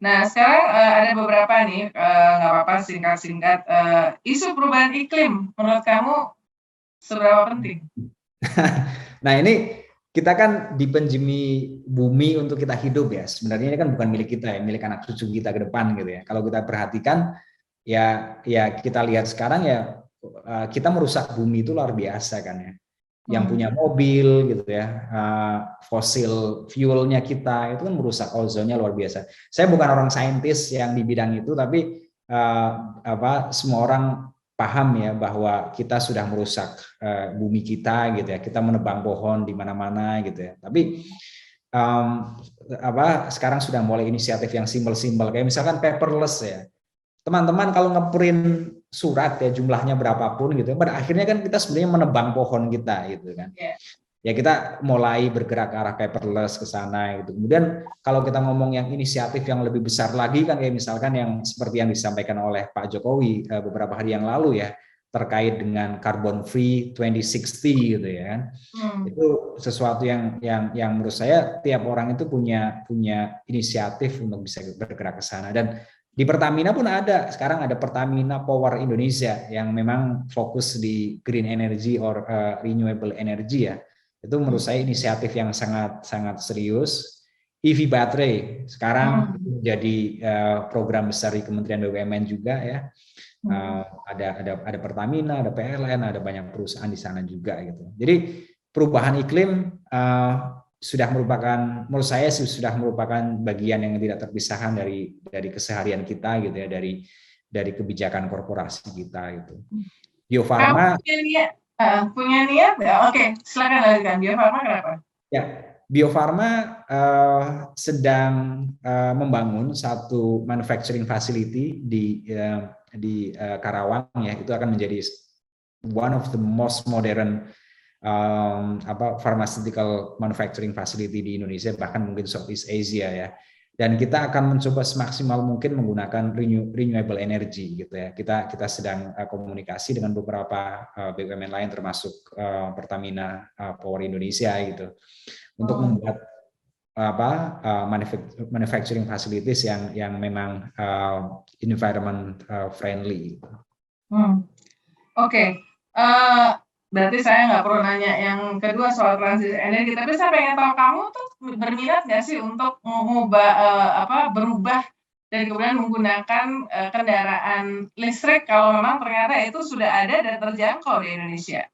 Nah sekarang ada beberapa nih, nggak apa-apa singkat-singkat, isu perubahan iklim menurut kamu seberapa penting? Nah ini kita kan dipenjemi bumi untuk kita hidup ya. Sebenarnya ini kan bukan milik kita ya, milik anak cucu kita ke depan gitu ya. Kalau kita perhatikan ya kita lihat sekarang ya, kita merusak bumi itu luar biasa kan ya. yang punya mobil gitu ya, fosil fuelnya kita itu kan merusak ozonnya luar biasa. Saya bukan orang saintis yang di bidang itu, tapi semua orang paham ya bahwa kita sudah merusak bumi kita gitu ya. Kita menebang pohon di mana-mana gitu ya. Tapi sekarang sudah mulai inisiatif yang simpel-simpel kayak misalkan paperless ya. Teman-teman kalau ngeprint surat ya jumlahnya berapapun gitu ya, pada akhirnya kan kita sebenarnya menebang pohon kita gitu kan. Ya kita mulai bergerak ke arah paperless ke sana gitu. Kemudian kalau kita ngomong yang inisiatif yang lebih besar lagi kan kayak misalkan yang seperti yang disampaikan oleh Pak Jokowi beberapa hari yang lalu ya, terkait dengan carbon free 2060 gitu ya kan. Itu sesuatu yang menurut saya tiap orang itu punya inisiatif untuk bisa bergerak ke sana. Dan di Pertamina pun ada, sekarang ada Pertamina Power Indonesia yang memang fokus di green energy or renewable energy ya. Itu menurut saya inisiatif yang sangat serius. EV baterai sekarang menjadi program besar di Kementerian BUMN juga ya. Ada Pertamina, ada PLN, ada banyak perusahaan di sana juga gitu. Jadi perubahan iklim sudah merupakan, menurut saya sudah merupakan bagian yang tidak terpisahkan dari keseharian kita gitu ya, dari kebijakan korporasi kita gitu. Bio Farma punya niat ya? Oke, silakan lanjutkan. Bio Farma kenapa? Ya, Bio Farma sedang membangun satu manufacturing facility di Karawang ya. Itu akan menjadi one of the most modern pharmaceutical manufacturing facility di Indonesia, bahkan mungkin Southeast Asia ya. Dan kita akan mencoba semaksimal mungkin menggunakan renewable energy gitu ya. Kita sedang komunikasi dengan beberapa BUMN lain termasuk Pertamina Power Indonesia gitu untuk membuat manufacturing facilities yang memang environment friendly. Oke. Berarti saya nggak perlu nanya yang kedua soal transisi energi, tapi saya pengen tahu kamu tuh berminat nggak sih untuk berubah dan kemudian menggunakan kendaraan listrik kalau memang ternyata itu sudah ada dan terjangkau di Indonesia?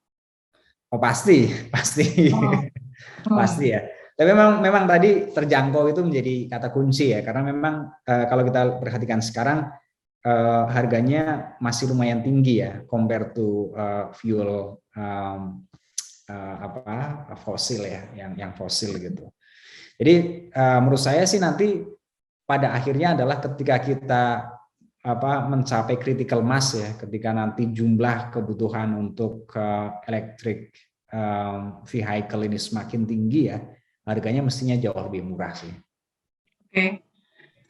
Oh pasti pasti ya. Tapi memang tadi terjangkau itu menjadi kata kunci ya, karena memang kalau kita perhatikan sekarang harganya masih lumayan tinggi ya compare to fuel fosil ya, yang fosil gitu. Jadi menurut saya sih nanti pada akhirnya adalah ketika kita mencapai critical mass ya, ketika nanti jumlah kebutuhan untuk electric vehicle ini semakin tinggi ya, harganya mestinya jauh lebih murah sih. Oke.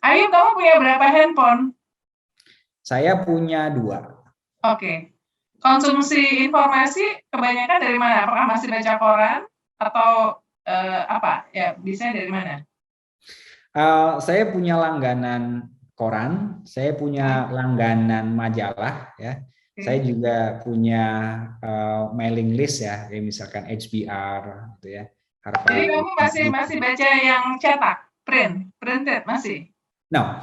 Ayo, kamu punya berapa handphone? Saya punya 2. Oke. Konsumsi informasi kebanyakan dari mana? Apakah masih baca koran atau apa? Ya, bisa dari mana? Saya punya langganan koran, saya punya langganan majalah ya. Saya juga punya mailing list ya, kayak misalkan HBR gitu ya. Jadi kamu masih baca yang cetak, printed masih? No.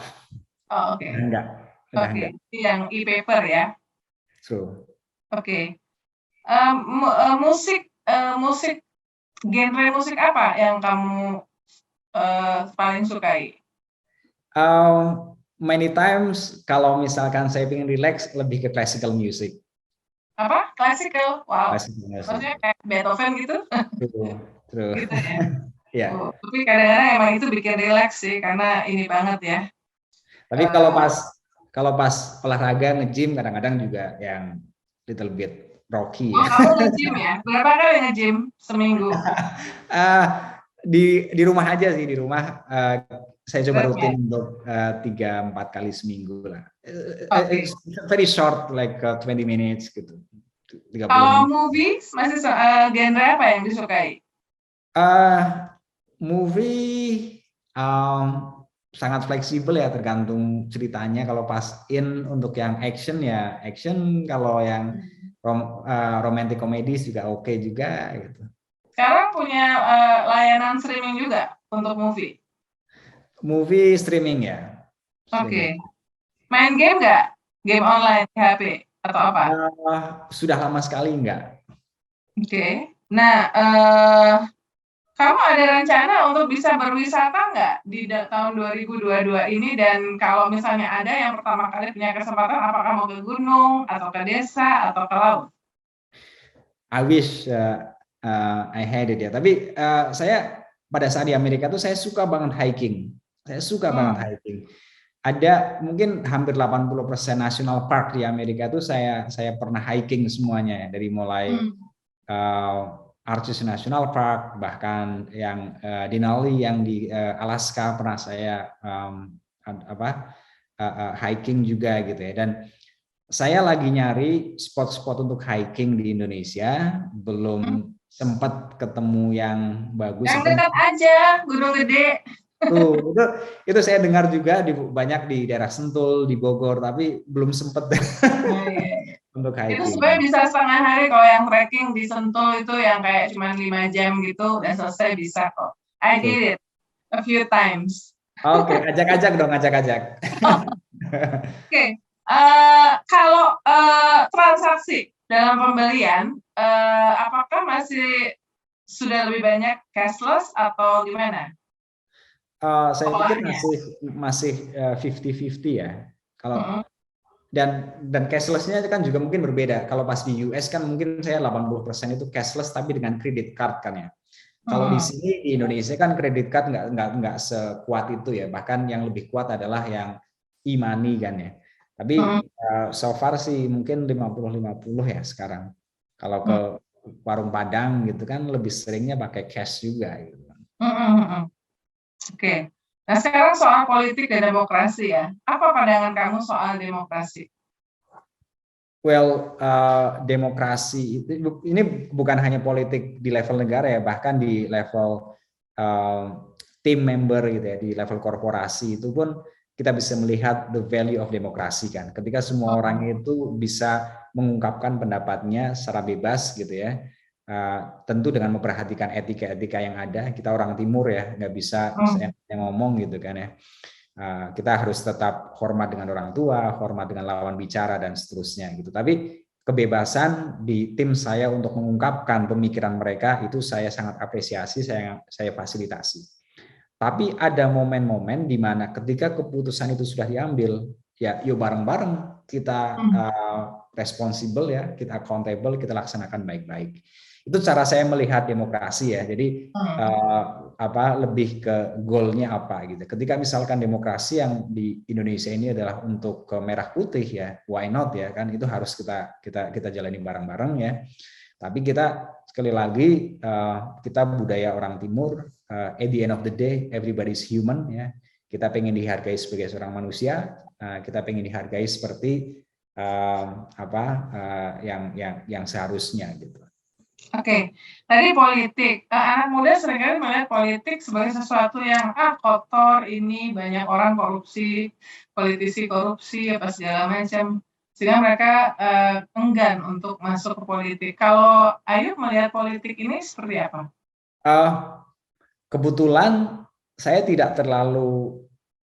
Oh, oke. Enggak. Oke, yang e-paper ya. True. Oke. Musik genre musik apa yang kamu paling sukai? Many times kalau misalkan saya ingin relax lebih ke classical music. Apa? Classical? Wow. Classical music. Maksudnya kayak Beethoven gitu? True. Gitu ya. Ya. Tapi kadang-kadang emang itu bikin relax sih, karena ini banget ya. Tapi kalau pas olahraga nge-gym kadang-kadang juga yang little bit rocky. Oh, kamu nge-gym ya? Berapa kali nge-gym seminggu? Di rumah aja sih, di rumah saya coba rutin untuk 3-4 kali seminggu lah. It's very short, like 20 minutes gitu. 30 Kalau movies masih genre apa yang disukai? Movie sangat fleksibel ya, tergantung ceritanya. Kalau pas untuk yang action ya action, kalau yang romantic comedies juga oke juga gitu. Sekarang punya layanan streaming juga untuk movie? Movie streaming ya. Oke. Main game nggak? Game online di HP atau apa? Sudah lama sekali enggak. Oke. Nah, kamu ada rencana untuk bisa berwisata nggak di tahun 2022 ini? Dan kalau misalnya ada yang pertama kali punya kesempatan, apakah mau ke gunung, atau ke desa, atau ke laut? I wish I had it ya. Tapi saya pada saat di Amerika tuh saya suka banget hiking. Saya suka banget Hmm. hiking. Ada mungkin hampir 80% national park di Amerika itu saya pernah hiking semuanya ya, dari mulai Arches National Park, bahkan yang Denali yang di Alaska pernah saya hiking juga gitu ya. Dan saya lagi nyari spot-spot untuk hiking di Indonesia, belum sempat ketemu yang bagus. Yang dekat aja, Gunung Gede. Tuh, itu saya dengar juga banyak di daerah Sentul, di Bogor, tapi belum sempat untuk Itu hiking. sebenarnya bisa setengah hari kalau yang trekking di Sentul itu yang kayak cuma 5 jam gitu, udah selesai bisa kok. I did it a few times. Oke, ajak-ajak dong, ajak-ajak. Oke, kalau transaksi dalam pembelian, apakah masih sudah lebih banyak cashless atau gimana? Saya pikir Polanya. masih 50-50 ya. Kalau dan cashless-nya kan juga mungkin berbeda. Kalau pas di US kan mungkin saya 80% itu cashless tapi dengan credit card kan ya. Kalau di sini di Indonesia kan credit card nggak sekuat itu ya. Bahkan yang lebih kuat adalah yang e-money kan ya. Tapi so far sih mungkin 50-50 ya sekarang. Kalau ke warung Padang gitu kan lebih seringnya pakai cash juga gitu. Oke. Nah, sekarang soal politik dan demokrasi ya. Apa pandangan kamu soal demokrasi? Well, demokrasi itu ini bukan hanya politik di level negara ya, bahkan di level team member gitu ya, di level korporasi itu pun kita bisa melihat the value of demokrasi kan. Ketika semua orang itu bisa mengungkapkan pendapatnya secara bebas gitu ya, tentu dengan memperhatikan etika-etika yang ada. Kita orang timur ya, nggak bisa seenaknya ngomong gitu kan ya. Kita harus tetap hormat dengan orang tua, hormat dengan lawan bicara dan seterusnya gitu. Tapi kebebasan di tim saya untuk mengungkapkan pemikiran mereka itu saya sangat apresiasi, saya fasilitasi. Tapi ada momen-momen di mana ketika keputusan itu sudah diambil, ya yuk bareng-bareng kita responsibel ya, kita accountable, kita laksanakan baik-baik. Itu cara saya melihat demokrasi ya. Jadi lebih ke goalnya apa gitu. Ketika misalkan demokrasi yang di Indonesia ini adalah untuk ke merah putih ya, why not ya kan, itu harus kita jalani bareng-bareng ya. Tapi kita sekali lagi kita budaya orang timur, at the end of the day everybody's human ya. Kita pengen dihargai sebagai seorang manusia, kita pengen dihargai seperti yang seharusnya gitu. Oke, tadi politik. Anak muda seringkali melihat politik sebagai sesuatu yang kotor, ini banyak orang korupsi, politisi korupsi, apa segala macam. Sehingga mereka enggan untuk masuk ke politik. Kalau Ayu melihat politik ini seperti apa? Kebetulan saya tidak terlalu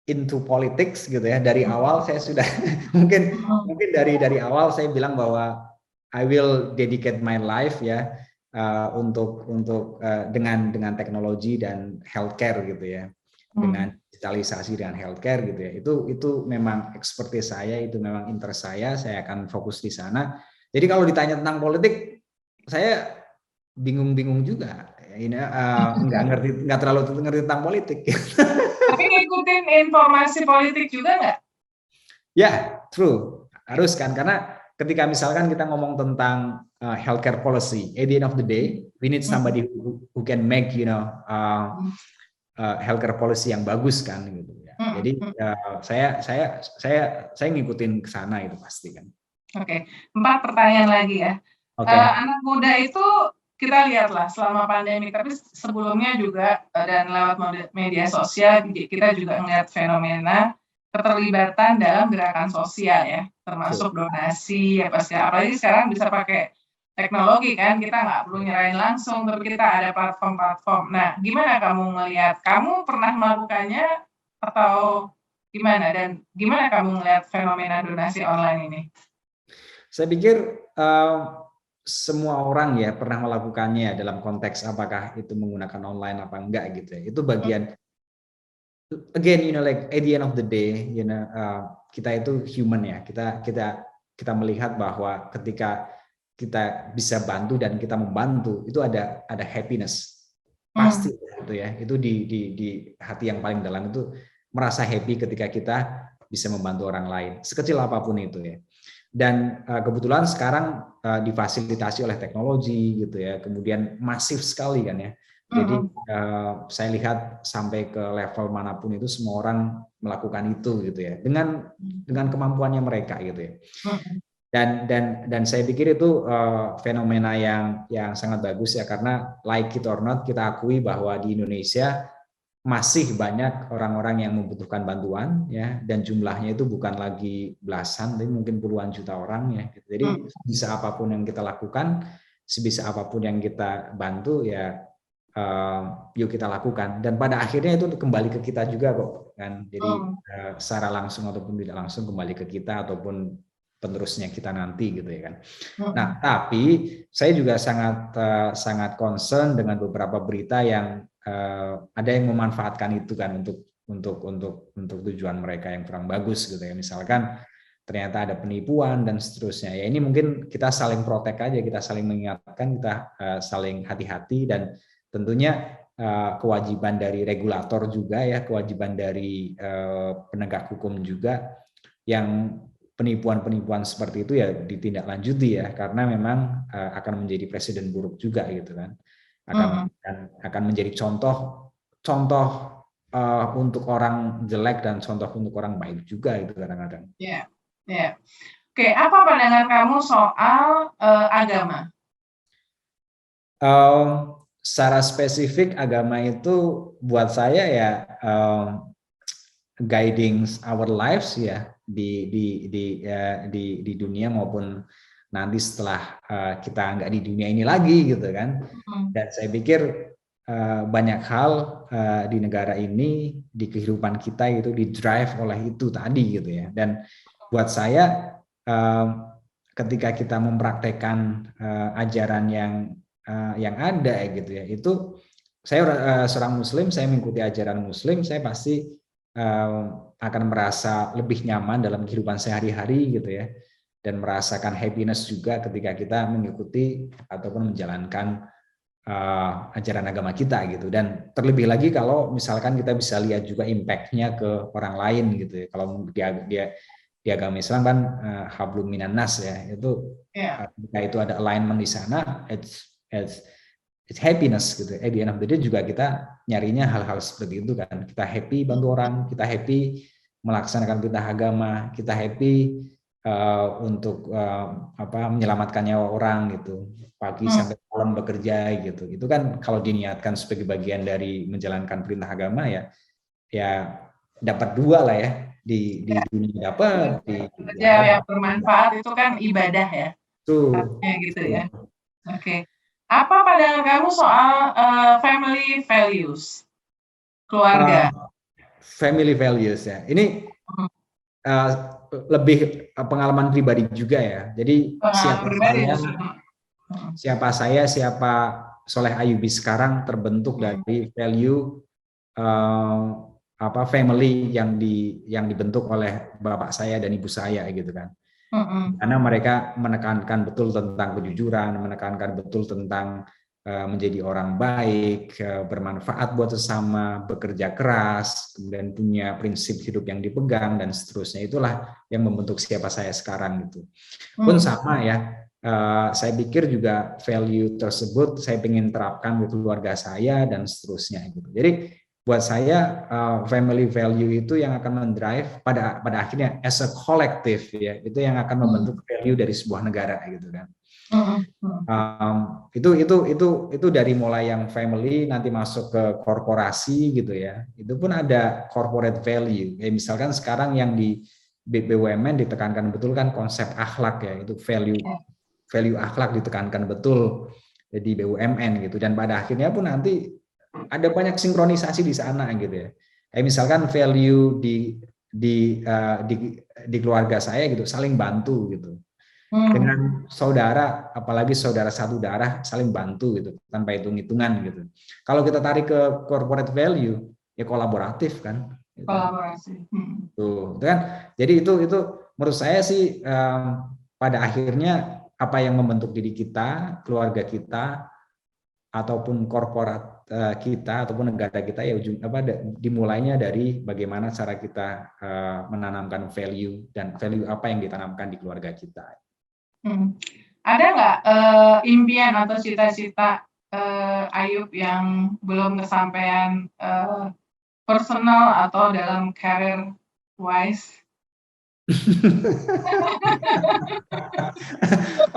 into politics gitu ya. Dari awal saya sudah mungkin dari awal saya bilang bahwa I will dedicate my life ya untuk dengan teknologi dan healthcare gitu ya. Dengan digitalisasi dan healthcare gitu ya. Itu memang expertise saya, itu memang interest saya akan fokus di sana. Jadi kalau ditanya tentang politik, saya bingung-bingung juga. Ini nggak terlalu ngerti tentang politik. Tapi ngikutin informasi politik juga nggak? Ya, true. Harus kan, karena ketika misalkan kita ngomong tentang healthcare policy, at the end of the day, we need somebody who can make healthcare policy yang bagus kan gitu ya. Jadi saya ngikutin ke sana itu pasti kan. Oke, 4 pertanyaan lagi ya. Anak muda itu kita lihatlah selama pandemi, tapi sebelumnya juga dan lewat media sosial kita juga melihat fenomena keterlibatan dalam gerakan sosial ya, termasuk donasi apalagi sekarang bisa pakai teknologi kan, kita nggak perlu nyerahin langsung, tapi kita ada platform-platform. Nah, gimana kamu melihat? Kamu pernah melakukannya atau gimana? Dan gimana kamu melihat fenomena donasi online ini? Saya pikir semua orang ya pernah melakukannya dalam konteks apakah itu menggunakan online apa enggak gitu ya. Itu bagian, again, like at the end of the day, kita itu human ya. Kita melihat bahwa ketika kita bisa bantu dan kita membantu, itu ada happiness pasti gitu ya. Itu di hati yang paling dalam itu merasa happy ketika kita bisa membantu orang lain, sekecil apapun itu ya. Dan kebetulan sekarang difasilitasi oleh teknologi gitu ya, kemudian masif sekali kan ya. Jadi saya lihat sampai ke level manapun itu semua orang melakukan itu gitu ya, dengan kemampuannya mereka gitu ya. Dan saya pikir itu fenomena yang sangat bagus ya, karena like it or not kita akui bahwa di Indonesia masih banyak orang-orang yang membutuhkan bantuan ya, dan jumlahnya itu bukan lagi belasan tapi mungkin puluhan juta orang ya. Jadi bisa apapun yang kita lakukan, sebisa apapun yang kita bantu ya, yuk kita lakukan, dan pada akhirnya itu kembali ke kita juga kok kan. Jadi secara langsung ataupun tidak langsung kembali ke kita ataupun penerusnya kita nanti gitu ya kan. Nah, tapi saya juga sangat concern dengan beberapa berita yang ada yang memanfaatkan itu kan untuk tujuan mereka yang kurang bagus gitu ya. Misalkan ternyata ada penipuan dan seterusnya. Ya ini mungkin kita saling protek aja, kita saling mengingatkan, kita saling hati-hati, dan tentunya kewajiban dari regulator juga ya, kewajiban dari penegak hukum juga, yang penipuan-penipuan seperti itu ya ditindaklanjuti ya, karena memang akan menjadi presiden buruk juga gitu kan. Akan menjadi contoh untuk orang jelek dan contoh untuk orang baik juga itu kadang-kadang. Ya, ya. Oke, apa pandangan kamu soal agama? Secara spesifik agama itu buat saya ya guiding our lives ya di dunia maupun nanti setelah kita nggak di dunia ini lagi gitu kan. Dan saya pikir banyak hal di negara ini, di kehidupan kita itu di-drive oleh itu tadi gitu ya. Dan buat saya ketika kita mempraktekkan ajaran yang ada gitu ya, itu saya seorang Muslim, saya mengikuti ajaran Muslim, saya pasti akan merasa lebih nyaman dalam kehidupan sehari-hari gitu ya, dan merasakan happiness juga ketika kita mengikuti ataupun menjalankan ajaran agama kita gitu. Dan terlebih lagi kalau misalkan kita bisa lihat juga impact-nya ke orang lain gitu ya. Kalau dia di agama Islam kan hablum minan nas ya, itu ketika itu ada alignment di sana, it's happiness gitu. At the end of the day juga kita nyarinya hal-hal seperti itu kan. Kita happy bantu orang, kita happy melaksanakan perintah agama, kita happy untuk menyelamatkan nyawa orang gitu, pagi sampai malam bekerja gitu. Itu kan kalau diniatkan sebagai bagian dari menjalankan perintah agama ya dapat dua lah ya, di dunia dapat, yang bermanfaat itu kan ibadah ya. Tuh. Gitu ya. Oke. Apa pandangan kamu soal family values? Keluarga. Family values ya. Ini lebih pengalaman pribadi juga ya. Jadi siapa Soleh Ayyubi sekarang terbentuk dari value family yang dibentuk oleh bapak saya dan ibu saya gitu kan. Karena mereka menekankan betul tentang kejujuran, menekankan betul tentang menjadi orang baik, bermanfaat buat sesama, bekerja keras, kemudian punya prinsip hidup yang dipegang dan seterusnya. Itulah yang membentuk siapa saya sekarang gitu. Pun sama ya, saya pikir juga value tersebut saya ingin terapkan di keluarga saya dan seterusnya gitu. Jadi buat saya family value itu yang akan mendrive pada akhirnya as a collective ya, itu yang akan membentuk value dari sebuah negara gitu kan. Itu dari mulai yang family nanti masuk ke korporasi gitu ya, itu pun ada corporate value ya. Misalkan sekarang yang di BUMN ditekankan betul kan konsep akhlak ya, itu value akhlak ditekankan betul di BUMN gitu. Dan pada akhirnya pun nanti ada banyak sinkronisasi di sana gitu ya. Kayak misalkan value di keluarga saya gitu, saling bantu gitu. dengan saudara, apalagi saudara satu darah saling bantu gitu tanpa hitung-hitungan gitu. Kalau kita tarik ke corporate value ya kolaboratif kan. Gitu. Kolaborasi. Tuh, kan? Jadi itu menurut saya sih pada akhirnya apa yang membentuk diri kita, keluarga kita, ataupun korporat kita ataupun negara kita ya dimulainya dari bagaimana cara kita menanamkan value dan value apa yang ditanamkan di keluarga kita. Ada nggak impian atau cita-cita Ayub yang belum kesampaian personal atau dalam career wise?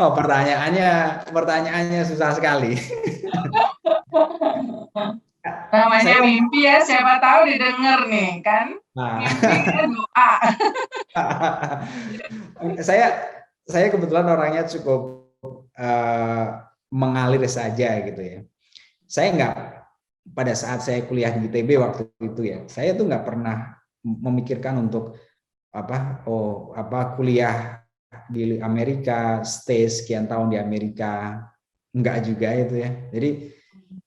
Oh, pertanyaannya susah sekali. Namanya mimpi ya, siapa tahu didengar nih kan. Mimpi kan doa. Saya kebetulan orangnya cukup mengalir saja gitu ya. Saya nggak, pada saat saya kuliah di ITB waktu itu ya, saya tuh nggak pernah memikirkan untuk kuliah di Amerika, stay sekian tahun di Amerika, enggak juga itu ya. Jadi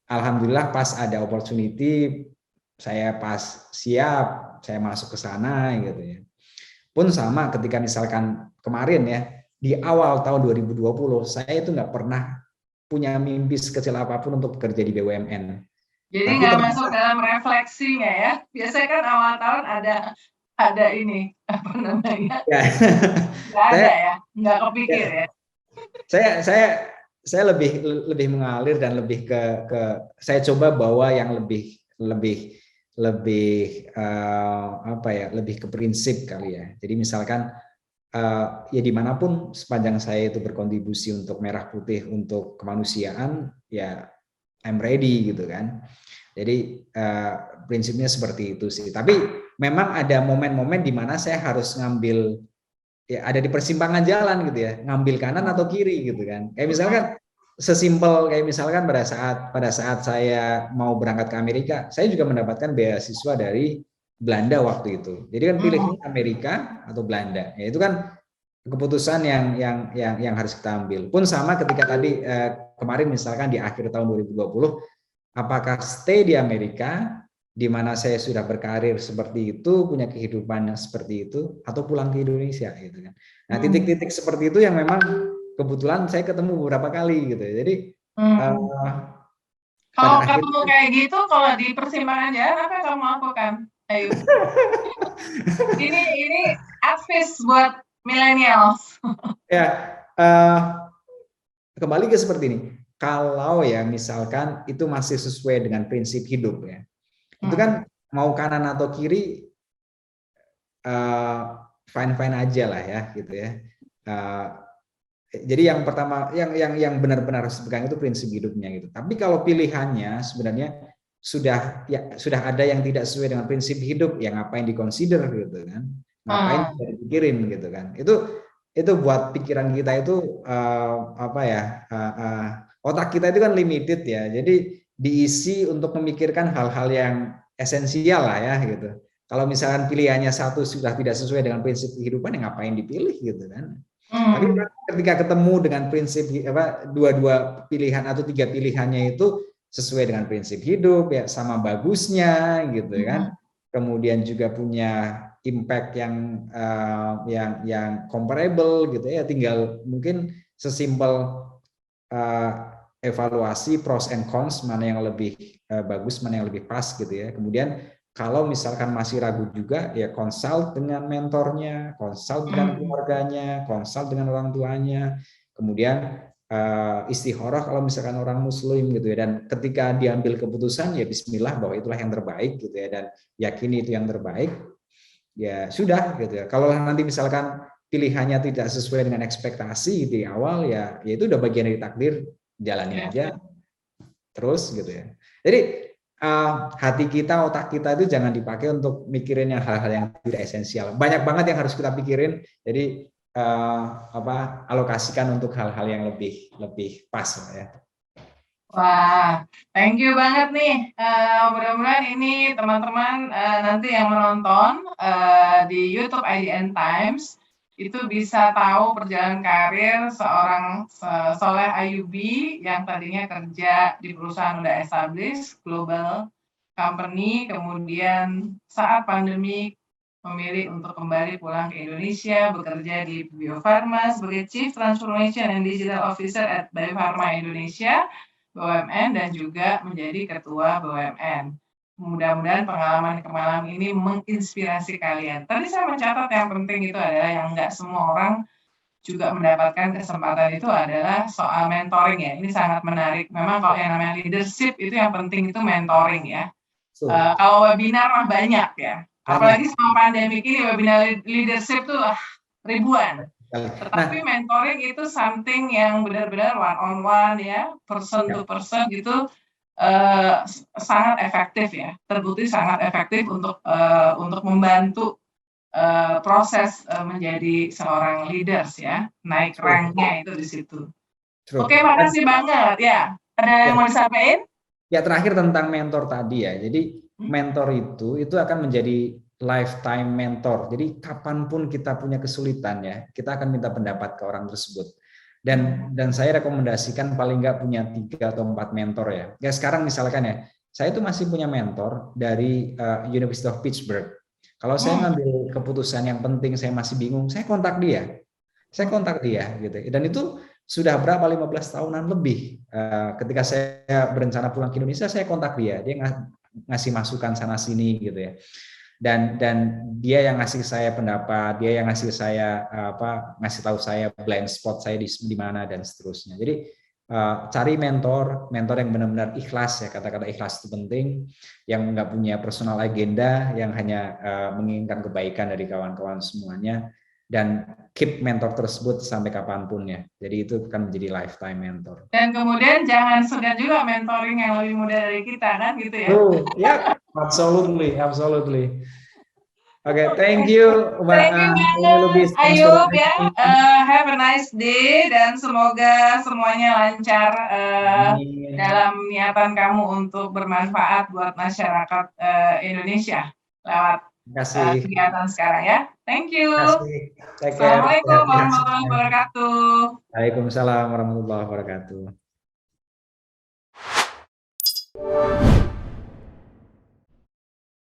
alhamdulillah pas ada opportunity, saya pas siap, saya masuk ke sana gitu ya. Pun sama ketika misalkan kemarin ya, di awal tahun 2020, saya itu nggak pernah punya mimpi sekecil apapun untuk bekerja di BUMN. Jadi nggak masuk dalam refleksi nggak ya? Biasanya kan awal tahun ada ini apa namanya? Ya. Nggak ada ya, nggak kepikir ya. Saya lebih mengalir dan lebih ke saya coba bawa yang lebih ke prinsip kali ya. Jadi misalkan ya dimanapun sepanjang saya itu berkontribusi untuk merah putih untuk kemanusiaan ya I'm ready gitu kan. Jadi prinsipnya seperti itu sih. Tapi memang ada momen-momen di mana saya harus ngambil, ya ada di persimpangan jalan gitu ya, ngambil kanan atau kiri gitu kan. Kayak misalkan sesimpel kayak misalkan pada saat saya mau berangkat ke Amerika, saya juga mendapatkan beasiswa dari Belanda waktu itu. Jadi kan pilihnya Amerika atau Belanda. Ya itu kan keputusan yang harus kita ambil. Pun sama ketika tadi kemarin misalkan di akhir tahun 2020, apakah stay di Amerika, di mana saya sudah berkarir seperti itu, punya kehidupan yang seperti itu, atau pulang ke Indonesia gitu kan. Nah, titik-titik seperti itu yang memang kebetulan saya ketemu beberapa kali gitu. Jadi kalau ketemu kayak gitu, kalau di persimpangan jalan apa yang kamu lakukan? Ayo. ini advice buat millennials. Ya, kembali ke seperti ini. Kalau ya misalkan itu masih sesuai dengan prinsip hidup ya, itu kan mau kanan atau kiri fine aja lah ya gitu ya. Jadi yang pertama yang benar-benar harus dipegang itu prinsip hidupnya gitu. Tapi kalau pilihannya sebenarnya sudah ada yang tidak sesuai dengan prinsip hidup, yang ngapain dikonsider gitu kan, ngapain dipikirin gitu kan. Itu buat pikiran kita itu otak kita itu kan limited ya, jadi diisi untuk memikirkan hal-hal yang esensial lah ya gitu. Kalau misalkan pilihannya satu sudah tidak sesuai dengan prinsip kehidupan, ya ngapain dipilih gitu kan. Tapi ketika ketemu dengan prinsip dua pilihan atau tiga pilihannya itu sesuai dengan prinsip hidup ya, sama bagusnya gitu kan. Kemudian juga punya impact yang comparable gitu ya, tinggal mungkin sesimpel evaluasi pros and cons, mana yang lebih bagus, mana yang lebih pas gitu ya. Kemudian kalau misalkan masih ragu juga, ya consult dengan mentornya, consult dengan keluarganya, consult dengan orang tuanya, kemudian istikharah kalau misalkan orang muslim gitu ya, dan ketika diambil keputusan ya bismillah bahwa itulah yang terbaik gitu ya, dan yakini itu yang terbaik, ya sudah gitu ya. Kalau nanti misalkan pilihannya tidak sesuai dengan ekspektasi di awal, ya itu udah bagian dari takdir, jalani aja terus gitu ya. Jadi hati kita, otak kita itu jangan dipakai untuk mikirin yang hal-hal yang tidak esensial. Banyak banget yang harus kita pikirin. Jadi alokasikan untuk hal-hal yang lebih pas ya. Wah, thank you banget nih. Mudah-mudahan ini teman-teman nanti yang menonton di YouTube IDN Times itu bisa tahu perjalanan karir seorang Soleh Ayubi yang tadinya kerja di perusahaan udah established, global company, kemudian saat pandemi memilih untuk kembali pulang ke Indonesia, bekerja di Bio Farma sebagai Chief Transformation and Digital Officer at Bio Farma Indonesia, BUMN, dan juga menjadi Ketua BUMN. Mudah-mudahan pengalaman ini menginspirasi kalian. Tadi saya mencatat yang penting itu adalah yang nggak semua orang juga mendapatkan kesempatan itu adalah soal mentoring ya. Ini sangat menarik. Memang kalau yang namanya leadership itu yang penting itu mentoring ya. Kalau webinar mah banyak ya. Apalagi sama pandemi ini webinar leadership tuh ribuan. Tetapi mentoring itu something yang benar-benar one on one ya, person to person gitu. Sangat efektif ya, terbukti sangat efektif untuk membantu proses menjadi seorang leaders ya, naik ranknya itu di situ. Oke, makasih banget ya. Ada yang mau disampaikan? Ya, terakhir tentang mentor tadi ya. Jadi mentor itu akan menjadi lifetime mentor. Jadi kapanpun kita punya kesulitan ya, kita akan minta pendapat ke orang tersebut. Dan saya rekomendasikan paling nggak punya 3 atau 4 mentor ya. Ya sekarang misalkan ya, saya itu masih punya mentor dari University of Pittsburgh. Kalau saya ngambil keputusan yang penting, saya masih bingung, saya kontak dia. Gitu. Dan itu sudah berapa 15 tahunan lebih. Ketika saya berencana pulang ke Indonesia, saya kontak dia. Dia ngasih masukan sana sini gitu ya. Dan dia yang ngasih saya pendapat, dia yang ngasih saya ngasih tahu saya blind spot saya di mana dan seterusnya. Jadi cari mentor yang benar-benar ikhlas ya, kata-kata ikhlas itu penting, yang nggak punya personal agenda, yang hanya menginginkan kebaikan dari kawan-kawan semuanya, dan keep mentor tersebut sampai kapanpun ya. Jadi itu akan menjadi lifetime mentor. Dan kemudian jangan segan juga mentoring yang lebih muda dari kita kan gitu ya. Ya, absolutely. Oke, thank you Mbak Ayub ya. Have a nice day dan semoga semuanya lancar dalam niatan kamu untuk bermanfaat buat masyarakat Indonesia lewat kegiatan sekarang ya. Thank you. Assalamualaikum warahmatullahi wabarakatuh. Waalaikumsalam warahmatullahi wabarakatuh.